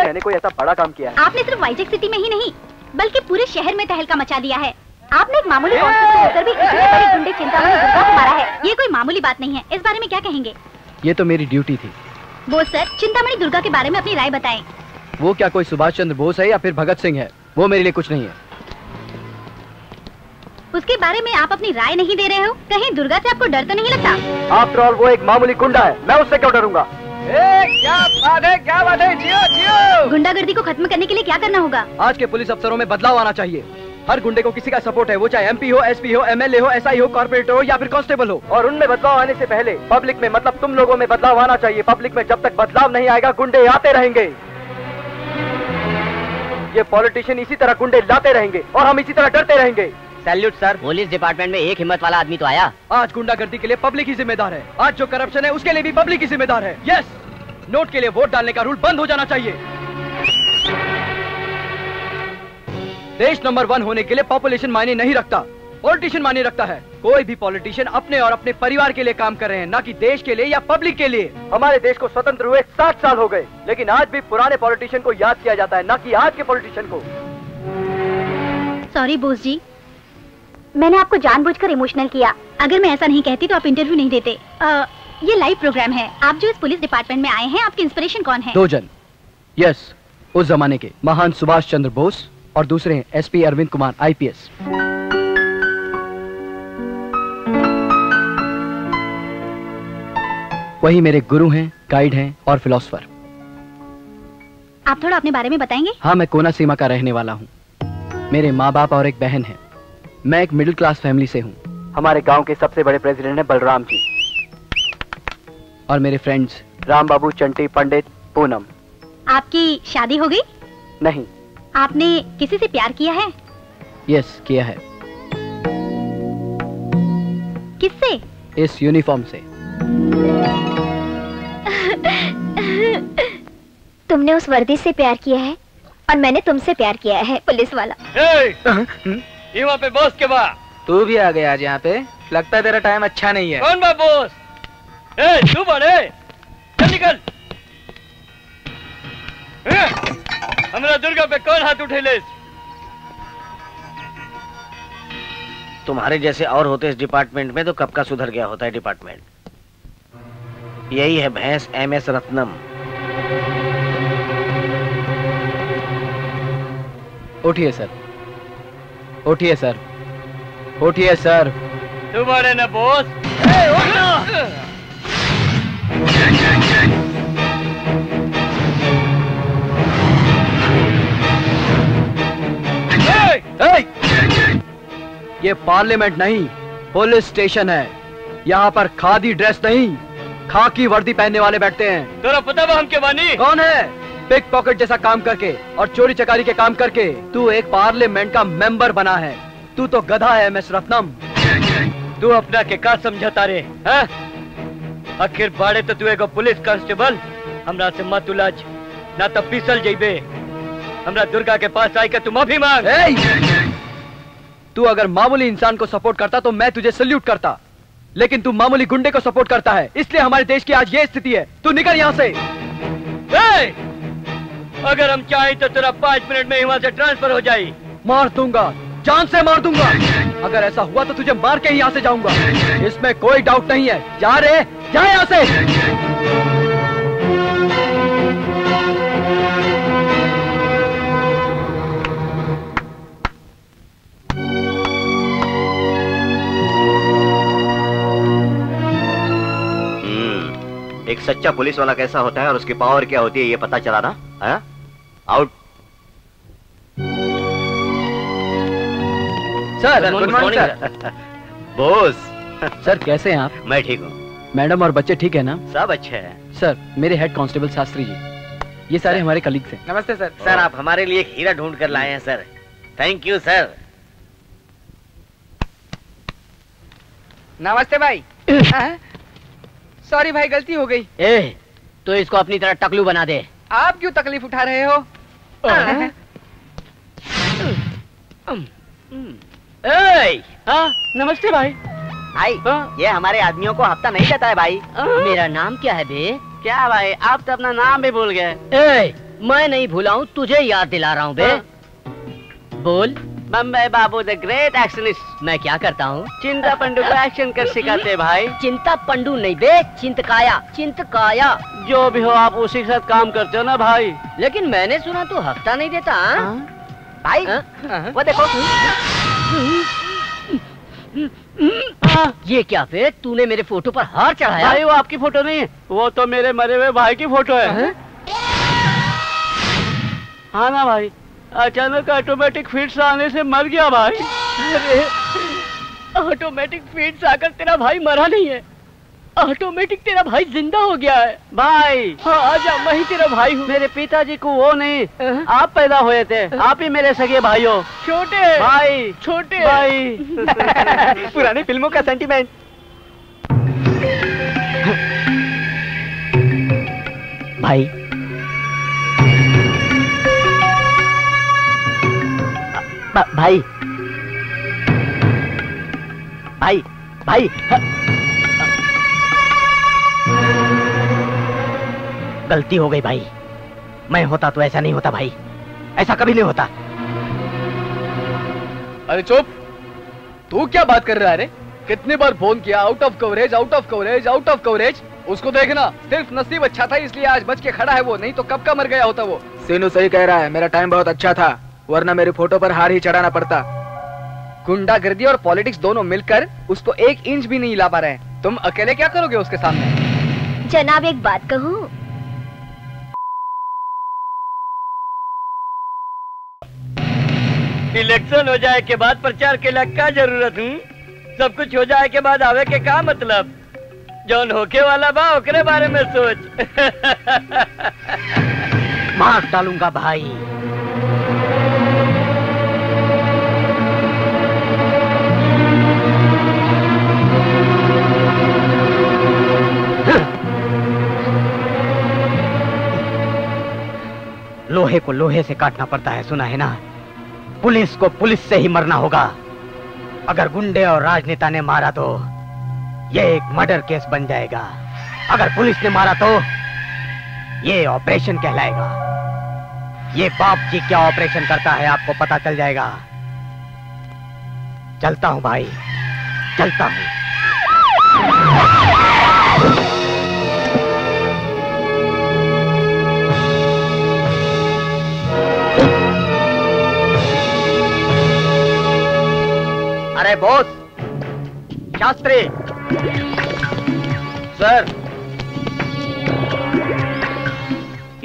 मैंने कोई ऐसा बड़ा काम किया है? आपने सिर्फ वाईजैक सिटी में ही नहीं बल्कि पूरे शहर में तहलका मचा दिया है। आपने एक मामूली कांस्टेबल होकर भी इतने बड़े गुंडे चिंतामणि दुर्गा को मारा है। ये कोई मामूली बात नहीं है। इस बारे में क्या कहेंगे? ये तो मेरी ड्यूटी थी। बोस सर, चिंतामणि दुर्गा के बारे में अपनी राय बताएं। वो क्या कोई सुभाष चंद्र बोस है या फिर भगत सिंह है? वो मेरे लिए कुछ नहीं है। उसके बारे में आप अपनी राय नहीं दे रहे हो? कहीं दुर्गा से आपको डर तो नहीं लगता? आफ्टर ऑल वो एक मामूली गुंडा है, मैं उससे क्यों डरूंगा? क्या बात है, क्या बात है। जियो जियो। गुंडागर्दी को खत्म करने के लिए क्या करना होगा? आज के पुलिस अफसरों में बदलाव आना चाहिए। हर गुंडे को किसी का सपोर्ट है, वो चाहे MP हो, SP हो, MLA हो, SI हो, कॉर्पोरेटर हो या फिर कांस्टेबल हो। और उनमें बदलाव आने से पहले पब्लिक में, मतलब तुम लोगों में बदलाव आना चाहिए। पब्लिक में जब तक बदलाव नहीं आएगा गुंडे आते रहेंगे। ये पॉलिटिशियन इसी तरह गुंडे लाते रहेंगे और हम इसी तरह डरते रहेंगे। Salute sir. पुलिस डिपार्टमेंट में एक हिम्मत वाला आदमी तो आया। आज गुंडागर्दी के लिए पब्लिक ही जिम्मेदार है। आज जो करप्शन है उसके लिए भी पब्लिक ही जिम्मेदार है। यस, नोट के लिए वोट डालने का रूल बंद हो जाना चाहिए। देश नंबर 1 होने के लिए पॉपुलेशन मायने नहीं रखता, पॉलिटिशियन मायने रखता है। कोई भी पॉलिटिशियन अपने और अपने परिवार के लिए काम कर रहे हैं, ना कि देश के लिए या पब्लिक के लिए। हमारे देश को स्वतंत्र हुए 60 साल हो गए, लेकिन आज भी पुराने पॉलिटिशियन को याद किया जाता है, ना कि आज के पॉलिटिशियन को। सॉरी बोस जी, मैंने आपको जानबूझकर इमोशनल किया। अगर मैं ऐसा नहीं कहती तो आप इंटरव्यू नहीं देते। ये लाइव प्रोग्राम है। आप जो इस पुलिस डिपार्टमेंट में आए हैं, आपकी इंस्पिरेशन कौन है? 2 जन। यस, उस जमाने के महान सुभाष चंद्र बोस और दूसरे हैं SP अरविंद कुमार IPS। वही मेरे गुरु हैं, गाइड हैं और फिलोसफर। आप थोड़ा अपने बारे में बताएंगे? हाँ, मैं कोना सीमा का रहने वाला हूँ। मेरे माँ बाप और एक बहन है। मैं एक मिडिल क्लास फैमिली से हूँ। हमारे गांव के सबसे बड़े प्रेसिडेंट हैं बलराम जी। और मेरे फ्रेंड्स राम बाबू, चंटी, पंडित, पूनम। आपकी शादी हो गई? नहीं। आपने किसी से प्यार किया है? यस, किया है। किससे? इस यूनिफॉर्म से। तुमने उस वर्दी से प्यार किया है और मैंने तुमसे प्यार किया है, पुलिस वाला। ये वहाँ पे बॉस के बा। तू भी आ गया आज यहाँ पे। लगता है तेरा टाइम अच्छा नहीं है। कौन बा बॉस? तू बड़े, चल निकल। हमरा दुर्गा पे कौन हाथ उठेले? तुम्हारे जैसे और होते इस डिपार्टमेंट में तो कब का सुधर गया होता है डिपार्टमेंट। यही है भैंस MS रत्नम। उठिए सर, उठिए सर, उठिए सर। तुम्हारे न बॉस। ये पार्लियामेंट नहीं, पुलिस स्टेशन है। यहाँ पर खादी ड्रेस नहीं, खाकी वर्दी पहनने वाले बैठते हैं। तेरा पता हम के बानी कौन है? पिक पॉकेट जैसा काम करके और चोरी चकारी के काम करके तू एक पार्लियामेंट का मेंबर बना है। तू तो गधा है MS रत्नम। तू अपना के का समझता रे हैं? आखिर बाड़े तो तू एगो पुलिस कांस्टेबल। हमरा से मत उलझ, ना तो पिसल जइबे। हमरा दुर्गा के पास आई के तू माफी मांग। तू अगर मामूली इंसान को सपोर्ट करता तो मैं तुझे सल्यूट करता, लेकिन तू मामूली गुंडे को सपोर्ट करता है, इसलिए हमारे देश की आज ये स्थिति है। तू निकल यहाँ से। अगर हम चाहें तो तेरा 5 मिनट में यहाँ से ट्रांसफर हो जाए। मार दूंगा, जान से मार दूंगा। अगर ऐसा हुआ तो तुझे मार के ही यहाँ से जाऊंगा, इसमें कोई डाउट नहीं है। जा रे, जा यहाँ से। एक सच्चा पुलिस वाला कैसा होता है और उसकी पावर क्या होती है ये पता चला ना? है? Out. Sir, good morning sir. Boss. Sir कैसे हैं आप? मैं ठीक हूँ। मैडम और बच्चे ठीक है ना? सब अच्छे हैं। सर, मेरे हेड कांस्टेबल शास्त्री जी, ये सारे हमारे कलीग्स हैं। नमस्ते सर। सर आप हमारे लिए एक हीरा ढूंढ कर लाए हैं सर। Thank you sir. नमस्ते भाई। सॉरी भाई, गलती हो गई। तो इसको अपनी तरह टकलू बना दे। आप क्यों तकलीफ उठा रहे हो? नमस्ते भाई। भाई ये हमारे आदमियों को हफ्ता नहीं देता है भाई। मेरा नाम क्या है बे? क्या भाई, आप तो अपना नाम भी भूल गए। मैं नहीं भूला हूँ, तुझे याद दिला रहा हूँ बे। बोल। बम्बई बाबू द ग्रेट एक्शनिस्ट। मैं क्या करता हूँ? चिंता पंडू को एक्शन कर सिखाते भाई। चिंता पंडू नहीं बे, चिंतकाया। चिंतकाया जो भी हो आप उसी के साथ काम करते हो ना भाई। लेकिन मैंने सुना तू हफ्ता नहीं देता। भाई वो देखो। ये क्या बे, तूने मेरे फोटो पर हार चढ़ाया? भाई वो आपकी फोटो नहीं है, वो तो मेरे मरे हुए भाई की फोटो है। हाँ ना भाई, अचानक ऑटोमेटिक फिट्स आने से मर गया भाई। अरे ऑटोमेटिक फिट्स आकर तेरा भाई मरा नहीं है, ऑटोमेटिक तेरा भाई जिंदा हो गया है। भाई हाँ आजा, मैं ही तेरा भाई हूँ। मेरे पिताजी को वो नहीं, आप पैदा हुए थे। आप ही मेरे सगे भाई हो। छोटे भाई, छोटे भाई। पुरानी फिल्मों का सेंटीमेंट। भाई भाई भाई भाई गलती हो गई भाई। मैं होता तो ऐसा नहीं होता भाई, ऐसा कभी नहीं होता। अरे चुप, तू क्या बात कर रहा है रे? कितनी बार फोन किया, out of coverage, out of coverage, out of coverage. उसको देखना, सिर्फ नसीब अच्छा था इसलिए आज बच के खड़ा है वो, नहीं तो कब का मर गया होता वो। सीनू सही कह रहा है, मेरा टाइम बहुत अच्छा था, वरना मेरी फोटो पर हार ही चढ़ाना पड़ता। गुंडागर्दी और पॉलिटिक्स दोनों मिलकर उसको 1 इंच भी नहीं ला पा रहे हैं। तुम अकेले क्या करोगे उसके सामने? जनाब एक बात कहूँ? इलेक्शन हो जाए के बाद प्रचार के लिए क्या जरूरत हूँ? सब कुछ हो जाए के बाद आवे के क्या मतलब? जौन होके वाला बा ओकरे बारे में सोच। मार डालूंगा भाई। लोहे को लोहे से काटना पड़ता है, सुना है ना? पुलिस को पुलिस से ही मरना होगा। अगर गुंडे और राजनेता ने मारा तो ये एक मर्डर केस बन जाएगा, अगर पुलिस ने मारा तो ये ऑपरेशन कहलाएगा। ये बाप जी क्या ऑपरेशन करता है आपको पता चल जाएगा। चलता हूँ भाई, चलता हूँ। अरे बॉस, शास्त्री सर,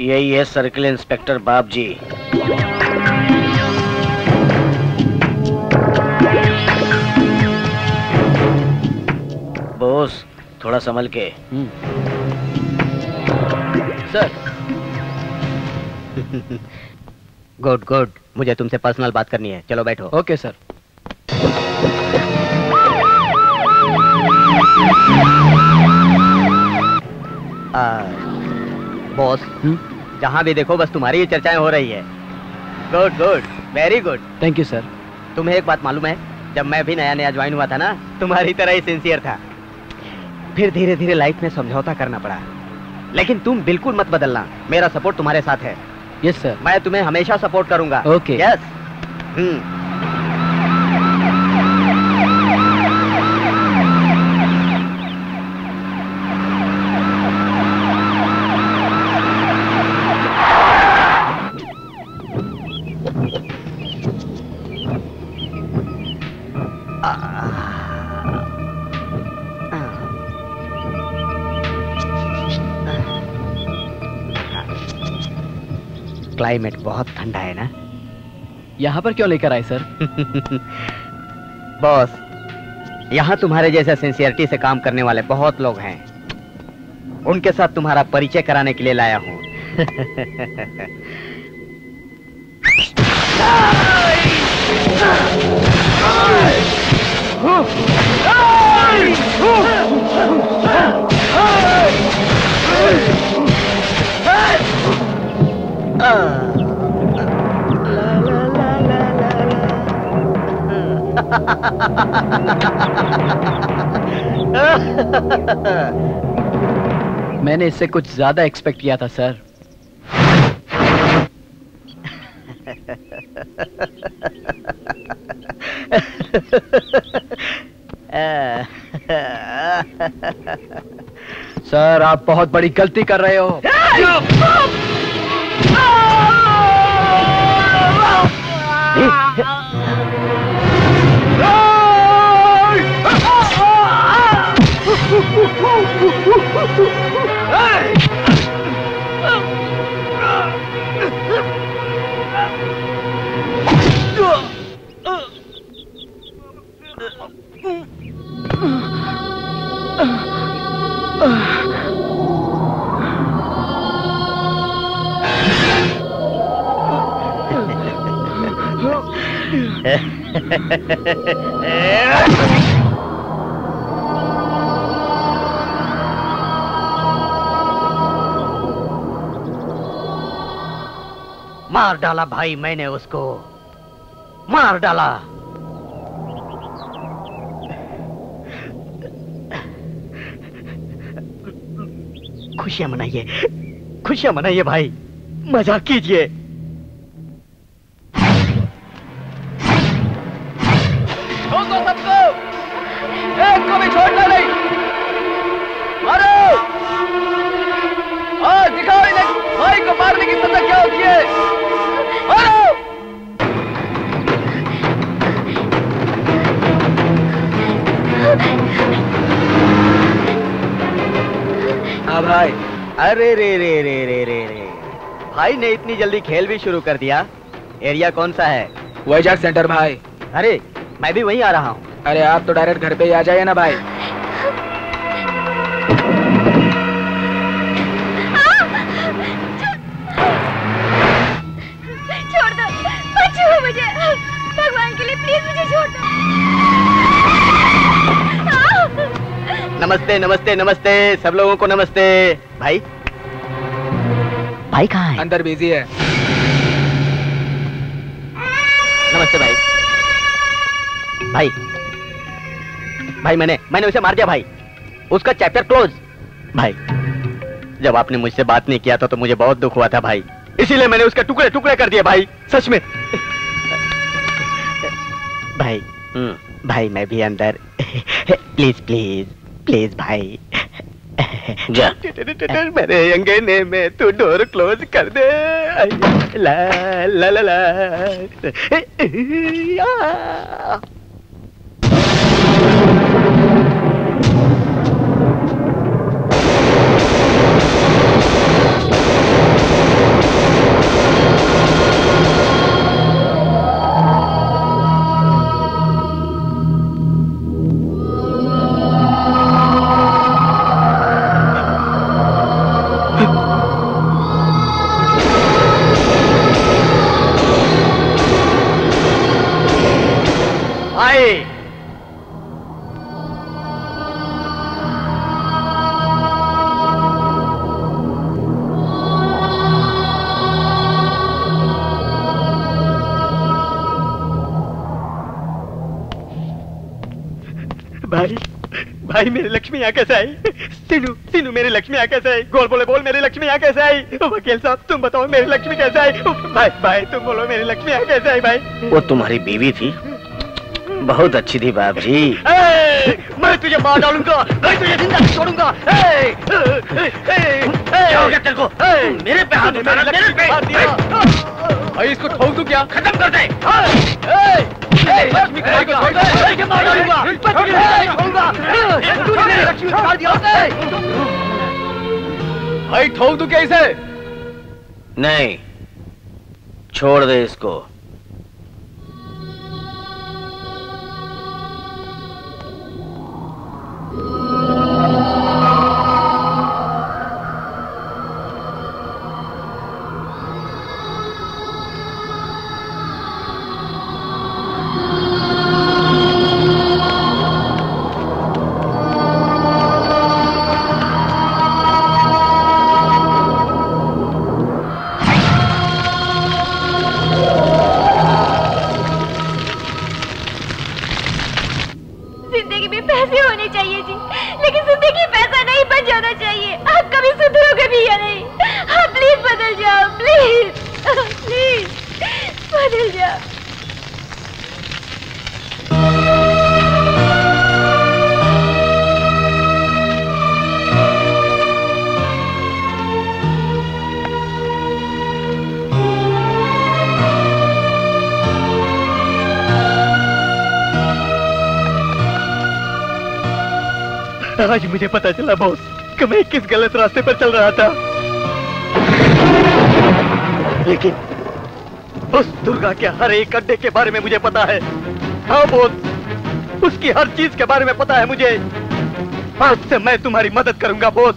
यही है सर्किल इंस्पेक्टर बाप जी। बॉस, थोड़ा संभल के। सर। गुड गुड, मुझे तुमसे पर्सनल बात करनी है, चलो बैठो। Okay sir. बॉस, जहाँ भी देखो बस तुम्हारी ही चर्चाएं हो रही है। Good good, very good. Thank you sir. तुम्हें एक बात मालूम है, जब मैं भी नया नया ज्वाइन हुआ था ना, तुम्हारी तरह ही सिंसियर था। फिर धीरे धीरे लाइफ में समझौता करना पड़ा, लेकिन तुम बिल्कुल मत बदलना, मेरा सपोर्ट तुम्हारे साथ है। Yes sir. मैं तुम्हें हमेशा सपोर्ट करूंगा। ओके। यस। क्लाइमेट बहुत ठंडा है ना? यहाँ पर क्यों लेकर आए सर? बॉस, यहाँ तुम्हारे जैसे सिंसियरिटी से काम करने वाले बहुत लोग हैं, उनके साथ तुम्हारा परिचय कराने के लिए लाया हूँ। मैंने इससे कुछ ज्यादा एक्सपेक्ट किया था सर। सर, आप बहुत बड़ी गलती कर रहे हो। मार डाला भाई, मैंने उसको मार डाला। खुशियां मनाइए, खुशियां मनाइए भाई, मजाक कीजिए। सबको, एक को भी छोड़ना नहीं। मारो, और दिखाओ इन्हें भाई को मारने की सजा क्या होती है। मारो। हाँ भाई। अरे रे रे रे रे रे रे, भाई ने इतनी जल्दी खेल भी शुरू कर दिया। एरिया कौन सा है? वैजाग सेंटर भाई। अरे मैं भी वहीं आ रहा हूँ। अरे आप तो डायरेक्ट घर पे ही आ जाइए ना भाई। छोड़ दो, बचाओ मुझे, भगवान के लिए प्लीज मुझे छोड़ दो। नमस्ते नमस्ते नमस्ते, सब लोगों को नमस्ते। भाई, भाई कहाँ है? अंदर बिजी है। नमस्ते भाई। भाई भाई मैंने उसे मार दिया भाई, उसका चैप्टर क्लोज। भाई, जब आपने मुझसे बात नहीं किया था तो मुझे बहुत दुख हुआ था भाई, इसीलिए मैंने उसके टुकड़े टुकड़े कर दिए भाई, सच में। भाई भाई मैं भी अंदर। प्लीज प्लीज प्लीज भाई जा। मेरे अंगने में तू डोर क्लोज कर दे। ला ला ला ला। भाई भाई मेरी लक्ष्मी यहाँ कैसे आई? सीनू सीनू मेरी लक्ष्मी यहाँ कैसे आई? गोल बोले बोल मेरी लक्ष्मी यहाँ कैसे आई? वकील साहब तुम बताओ मेरी लक्ष्मी कैसे आई? भाई भाई तुम बोलो मेरी लक्ष्मी यहाँ कैसे आई? भाई वो तुम्हारी बीवी थी, बहुत अच्छी थी बाप जी। मैं तुझे मार डालूंगा, मैं तुझे जिंदा नहीं छोड़ूंगा। क्या हो गया तेरे को? मेरे पे हाथ उठाना, मेरे पे। भाई इसको ठोक दूं क्या? खत्म कर दे। लक्ष्मी को छोड़ दे। मार डालूंगा। लक्ष्मी मार दिया। भाई ठोक दूं क्या इसे? नहीं, छोड़ दे इसको। आज मुझे पता चला बॉस कि मैं किस गलत रास्ते पर चल रहा था। लेकिन उस दुर्गा के हर एक अड्डे के बारे में मुझे पता है। हाँ बॉस, उसकी हर चीज के बारे में पता है मुझे। आज से मैं तुम्हारी मदद करूंगा बॉस।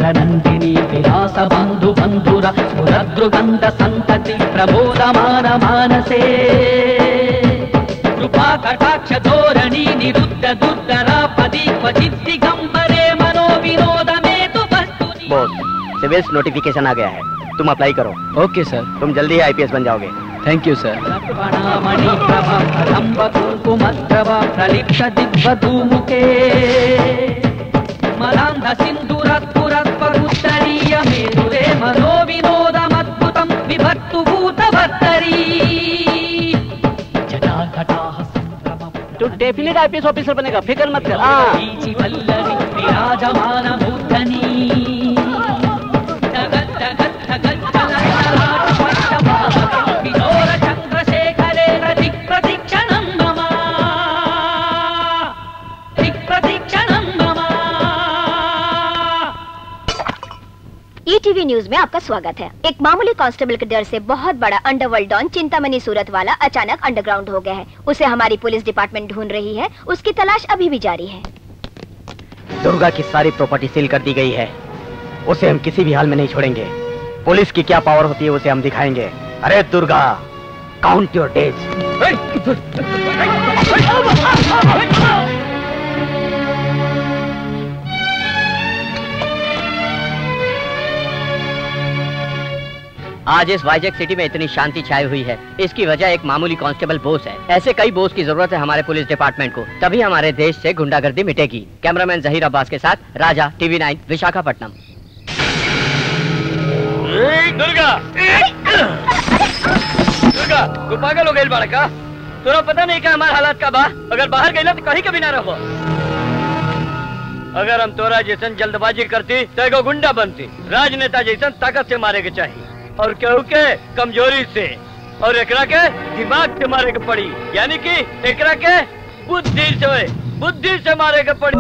नंदिनी विलास बंधु बंधुरा सुरद्रुगंध संतति प्रबोधमान मानसे कृपा कटाक्ष धोरणी निरुद्ध दुर्धरा पदी क्वचित् दिगंबरे मनो विनोद में तो वस्तु। बॉस सिविल्स नोटिफिकेशन आ गया है, तुम अप्लाई करो। Okay sir. तुम जल्दी आईपीएस बन जाओगे। Thank you sir. प्रलिप्त दिग्वधूमुखे मलांध सिंधुरत्पुरत्वरुत्तरीय मेरुरे मनो विनोदमद्भुतं विभक्तु भूतभर्तरी। जटाघटाः तू डेफिनेट आईपीएस ऑफिसर बनेगा, फिक्र मत कर। बीची वल्लरी विराजमान मूर्धनी जगत् जगत् जगत् चलनलाट पट्टभाग किशोर चंद्रशेखरे रति प्रतीक्षणं मम प्रतीक्षणं मम। ईटीवी न्यूज में आपका स्वागत है। एक मामूली कांस्टेबल के डर से बहुत बड़ा अंडरवर्ल्ड डॉन चिंतामणि सूरत वाला अचानक अंडरग्राउंड हो गया है। उसे हमारी पुलिस डिपार्टमेंट ढूंढ रही है। उसकी तलाश अभी भी जारी है। दुर्गा की सारी प्रॉपर्टी सील कर दी गई है। उसे हम किसी भी हाल में नहीं छोड़ेंगे। पुलिस की क्या पावर होती है उसे हम दिखाएंगे। अरे दुर्गा, काउंट योर डेज। आज इस वाइजैक सिटी में इतनी शांति छाई हुई है, इसकी वजह एक मामूली कांस्टेबल बोस है। ऐसे कई बोस की जरूरत है हमारे पुलिस डिपार्टमेंट को, तभी हमारे देश से गुंडागर्दी मिटेगी। कैमरामैन जहीर अब्बास के साथ राजा, TV9, विशाखापट्टनम। दुर्गा, दुर्गा, तू पागल हो गई बाड़ा का? तुरा पता नहीं क्या हमारे हालात का बा? अगर बाहर गई तो कहीं कभी ना रहो। अगर हम तोरा जैसन जल्दबाजी करती तो एगो गुंडा बनती। राजनेता जैसन ताकत से मारे के चाहिए और केहू के कमजोरी से, और एकरा के दिमाग से मारे के पड़ी, यानी कि एकरा के बुद्धि से मारे के पड़ी।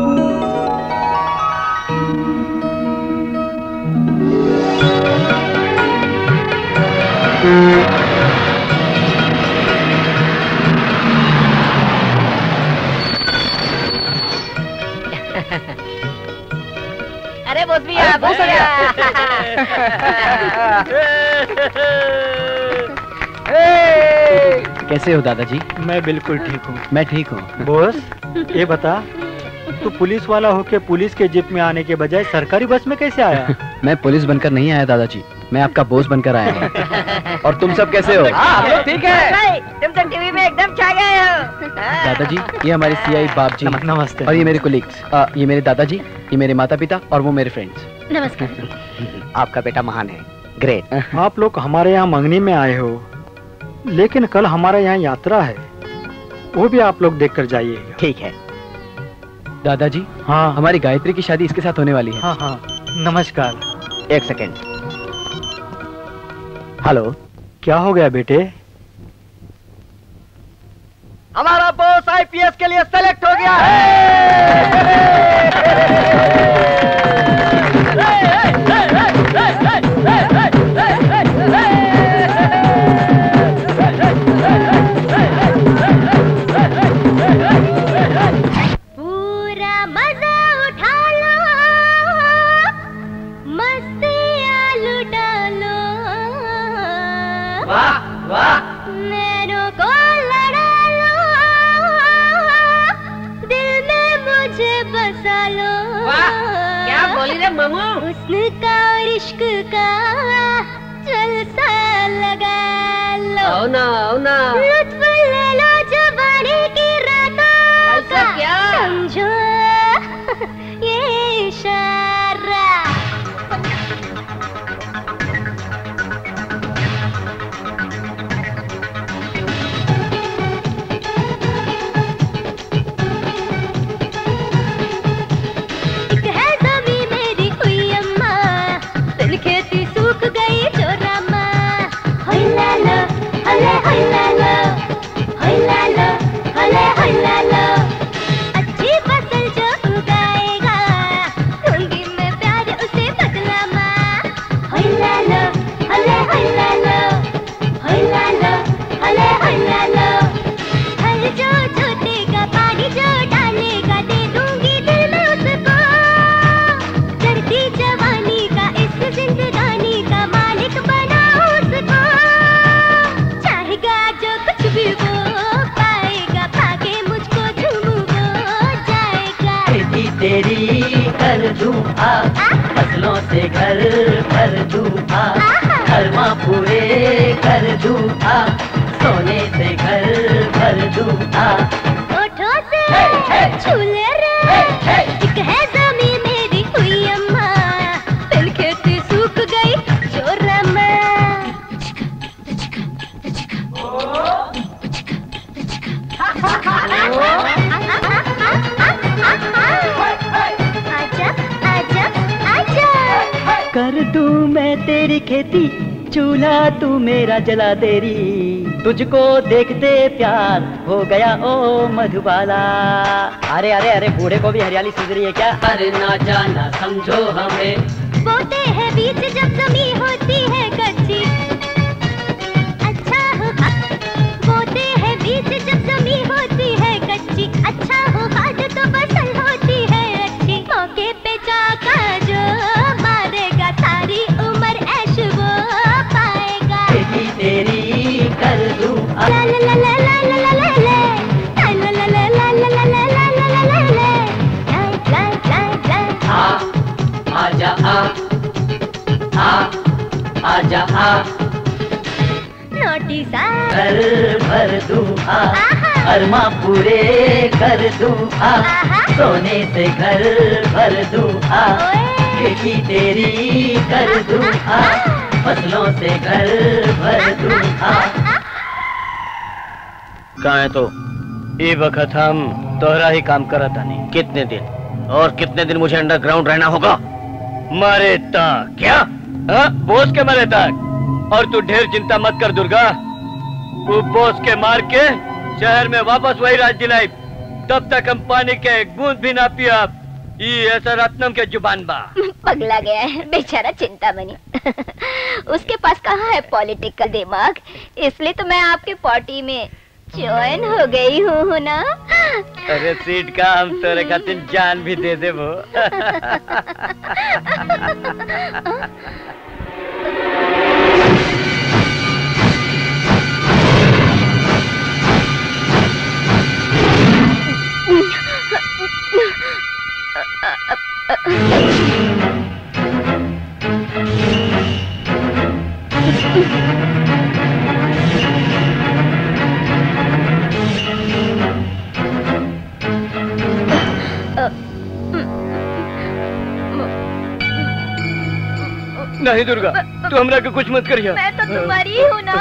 अरे बोस भी आ, बोस आ गया। कैसे हो दादाजी? मैं बिल्कुल ठीक हूँ। मैं ठीक हूँ। बॉस, ये बता, तू पुलिस वाला होके पुलिस के जीप में आने के बजाय सरकारी बस में कैसे आया? मैं पुलिस बनकर नहीं आया दादाजी, मैं आपका बॉस बनकर आया हूँ। और तुम सब कैसे हो? ठीक है। तुम तो टीवी में एकदम छा गए हो। दादाजी, ये हमारे CI बाप जी। नमस्ते। और ये मेरे कोलीग्स, ये मेरे दादाजी, ये मेरे माता पिता और वो मेरे फ्रेंड्स। नमस्कार। आपका बेटा महान है, ग्रेट। आप लोग हमारे यहाँ मंगनी में आए हो, लेकिन कल हमारे यहाँ यात्रा है, वो भी आप लोग देख कर जाइएगा। ठीक है दादाजी। हाँ, हमारी गायत्री की शादी इसके साथ होने वाली है। हाँ हाँ, नमस्कार। एक सेकेंड। हेलो, क्या हो गया बेटे? हमारा बॉस IPS के लिए सेलेक्ट हो गया है। पूरा मजा उठा लो, मस्तियाँ लुटा लो। वाह वाह। नैनों को लड़ा लो, दिल में मुझे बसा लो। क्या बोली रे मामू? हुस्न का और इश्क का जलसा लगा लो। आओ ना। लुत्फ ले लो जवानी की रातों का। क्या? समझो ये इशारा। एक है ज़मीं मेरी हुई अम्मा, दिन खेती सूख गई जो रामा। होय ला लो, हले होय ला लो, होय ला लो, हले होय ला लो। अच्छी फसल जो उगाएगा, दूंगी मैं प्यार उसे बदला माँ। होय ला लो, हले होय ला लो, होय ला लो, हले होय ला लो। हल जो जोतेगा, पानी जो डालेगा, दे दूंगी दिल में उसको। चढ़ती जवानी का, इस जिंदगानी का मालिक बनाऊं उसको। चाहेगा जो कुछ भी वो पाएगा, भागे मुझको झूमू वो जाएगा। खेती तेरी कर दूं आ, फसलों से घर भर दूं आ, हर माह पूरे कर दूं आ, सोने से घर भर दूं आ। होठों से छू ले रे, एक है ज़मीं मेरी हुई अम्मा, दिन खेती सूख गई जो रमा। आजा आजा आजा। कर दूं मैं तेरी खेती, चूल्हा तू मेरा जला देरी, तुझको देखते प्यार हो गया ओ मधुबाला। अरे अरे अरे, बूढ़े को भी हरियाली सूझ रही है क्या? अरे ना जाना समझो हमें, बोते हैं बीच जब ज़मीं होती है कच्ची। अच्छा हो बोते हैं बीच जब ज़मीं होती है कच्ची। अच्छा हो खाद तो फसल होती है अच्छी। मौके पे जाका जो मारेगा, सारी उम्र ऐश वो पाएगा। खेती तेरी कर दूं आ, ला ला ला ला ला ला ला ला ला, ला ला ला ला ला ला ला ला ला ला ला ला, ला ला ला ला। आजा आ, आजा आ, पार्टी सा घर भर दूं अरमा पूरे कर दूं सोने से घर भर दूं खेती तेरी कर दूं फसलों से घर भर दूं। कहाँ है तो? ये वक्त हम तोहरा ही काम करत नहीं। कितने दिन और कितने दिन मुझे अंडरग्राउंड रहना होगा? मरे तक। क्या? बोस के मरे तक। और तू ढेर चिंता मत कर दुर्गा, तू बोस के मार के शहर में वापस वही राज दिलाई, तब तक हम पानी के एक बूंद भी ना पिया। ये ऐसा रत्नम के जुबान बा। पगला गया है बेचारा चिंतामणि। उसके पास कहाँ है पॉलिटिकल दिमाग, इसलिए तो मैं आपके पार्टी में ज्वाइन हो गई हूँ ना। अरे सीट का हम तोरे खातिर जान भी दे दे वो। नहीं दुर्गा, तू हमरा के कुछ मत करिया। मैं तो तुम्हारी ही हूँ ना।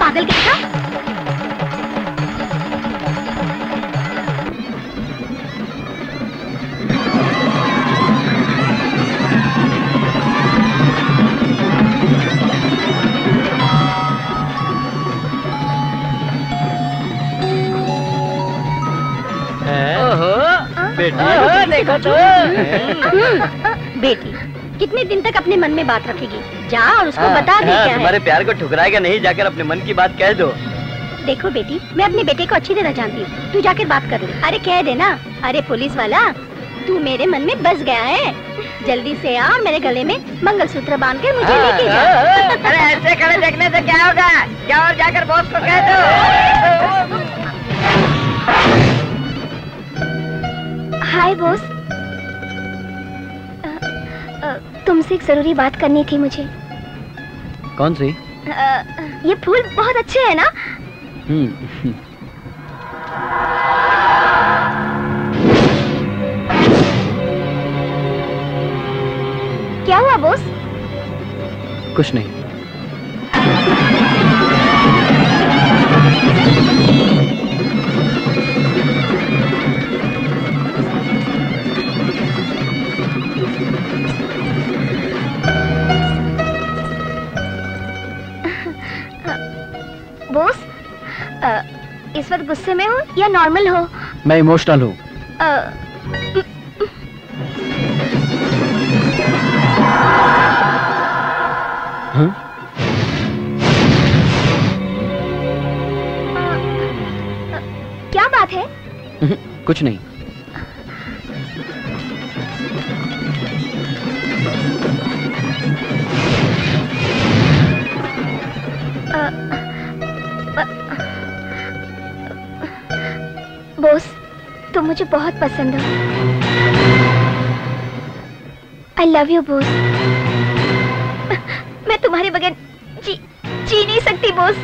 पागल कैसा? बेटी देखो तो। बेटी कितने दिन तक अपने मन में बात रखेगी? जा और उसको बता दे क्या है। तुम्हारे प्यार को ठुकराएगा नहीं, जाकर अपने मन की बात कह दो। देखो बेटी, मैं अपने बेटे को अच्छी तरह जानती हूँ, तू जाकर बात कर ले। अरे कह देना, अरे पुलिस वाला तू मेरे मन में बस गया है, जल्दी से आ और मेरे गले में मंगलसूत्र बांध के मुझे लेके जा। अरे ऐसे खड़े देखने से क्या होगा? क्या और जाकर बॉस को कह दो। हाय बॉस, तुमसे एक जरूरी बात करनी थी मुझे। कौन सी? ये फूल बहुत अच्छे हैं ना? क्या हुआ बॉस? कुछ नहीं। बॉस, इस वक्त गुस्से में हो या नॉर्मल हो? मैं इमोशनल हूँ। क्या बात है? कुछ नहीं। बॉस, तुम मुझे बहुत पसंद हो। I love you boss. मैं तुम्हारे बगैर जी नहीं सकती बॉस।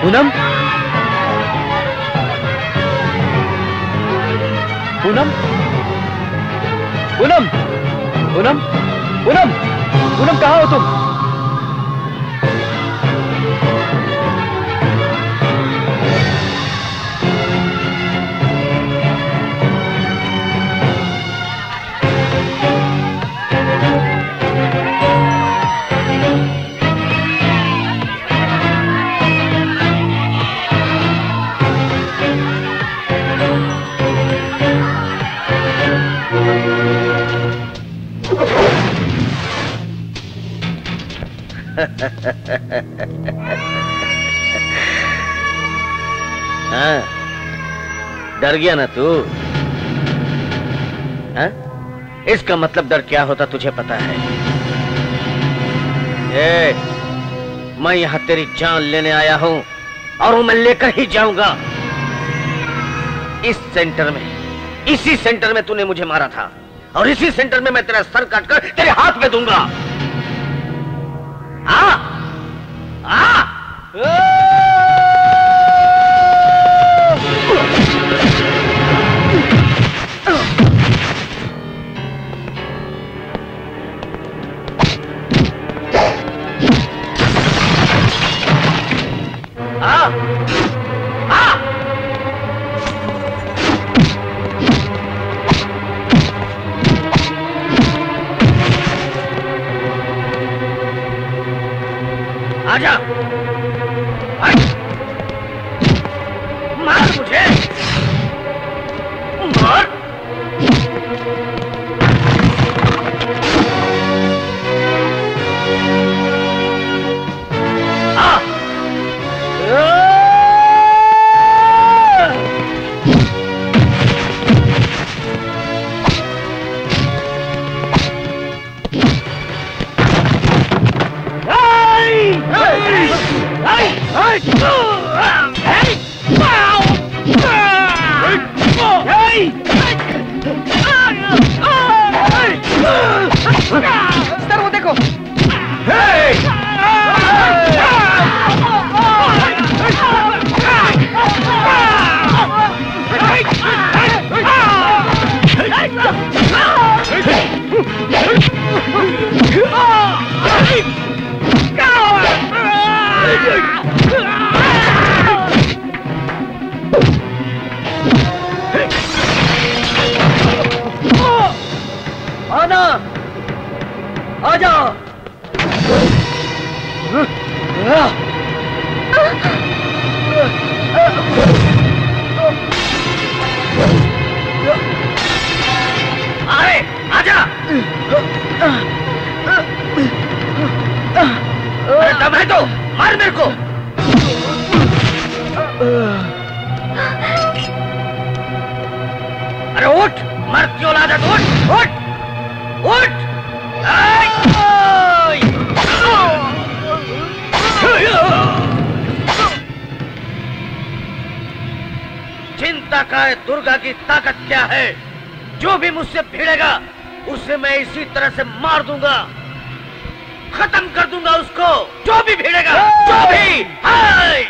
पूनम, पूनम, पूनम, पूनम, पूनम, पूनम कहाँ हो तुम? हाँ, डर गया ना तू? हाँ? इसका मतलब डर क्या होता तुझे पता है? मैं यहाँ तेरी जान लेने आया हूँ और मैं लेकर ही जाऊंगा। इस सेंटर में, इसी सेंटर में तूने मुझे मारा था और इसी सेंटर में मैं तेरा सर काटकर तेरे हाथ में दूंगा। आजा, मार मुझे, मार। सर वो देखो। आना, आजा। अरे आजा। अरे दम है तो मार मेरे को। अरे उठ, मर्द की औलाद है, उठ, उठ, उठ। चिंता का है दुर्गा की ताकत क्या है? जो भी मुझसे भिड़ेगा उसे मैं इसी तरह से मार दूंगा, खत्म कर दूंगा उसको, जो भी भिड़ेगा, जो भी। हाय!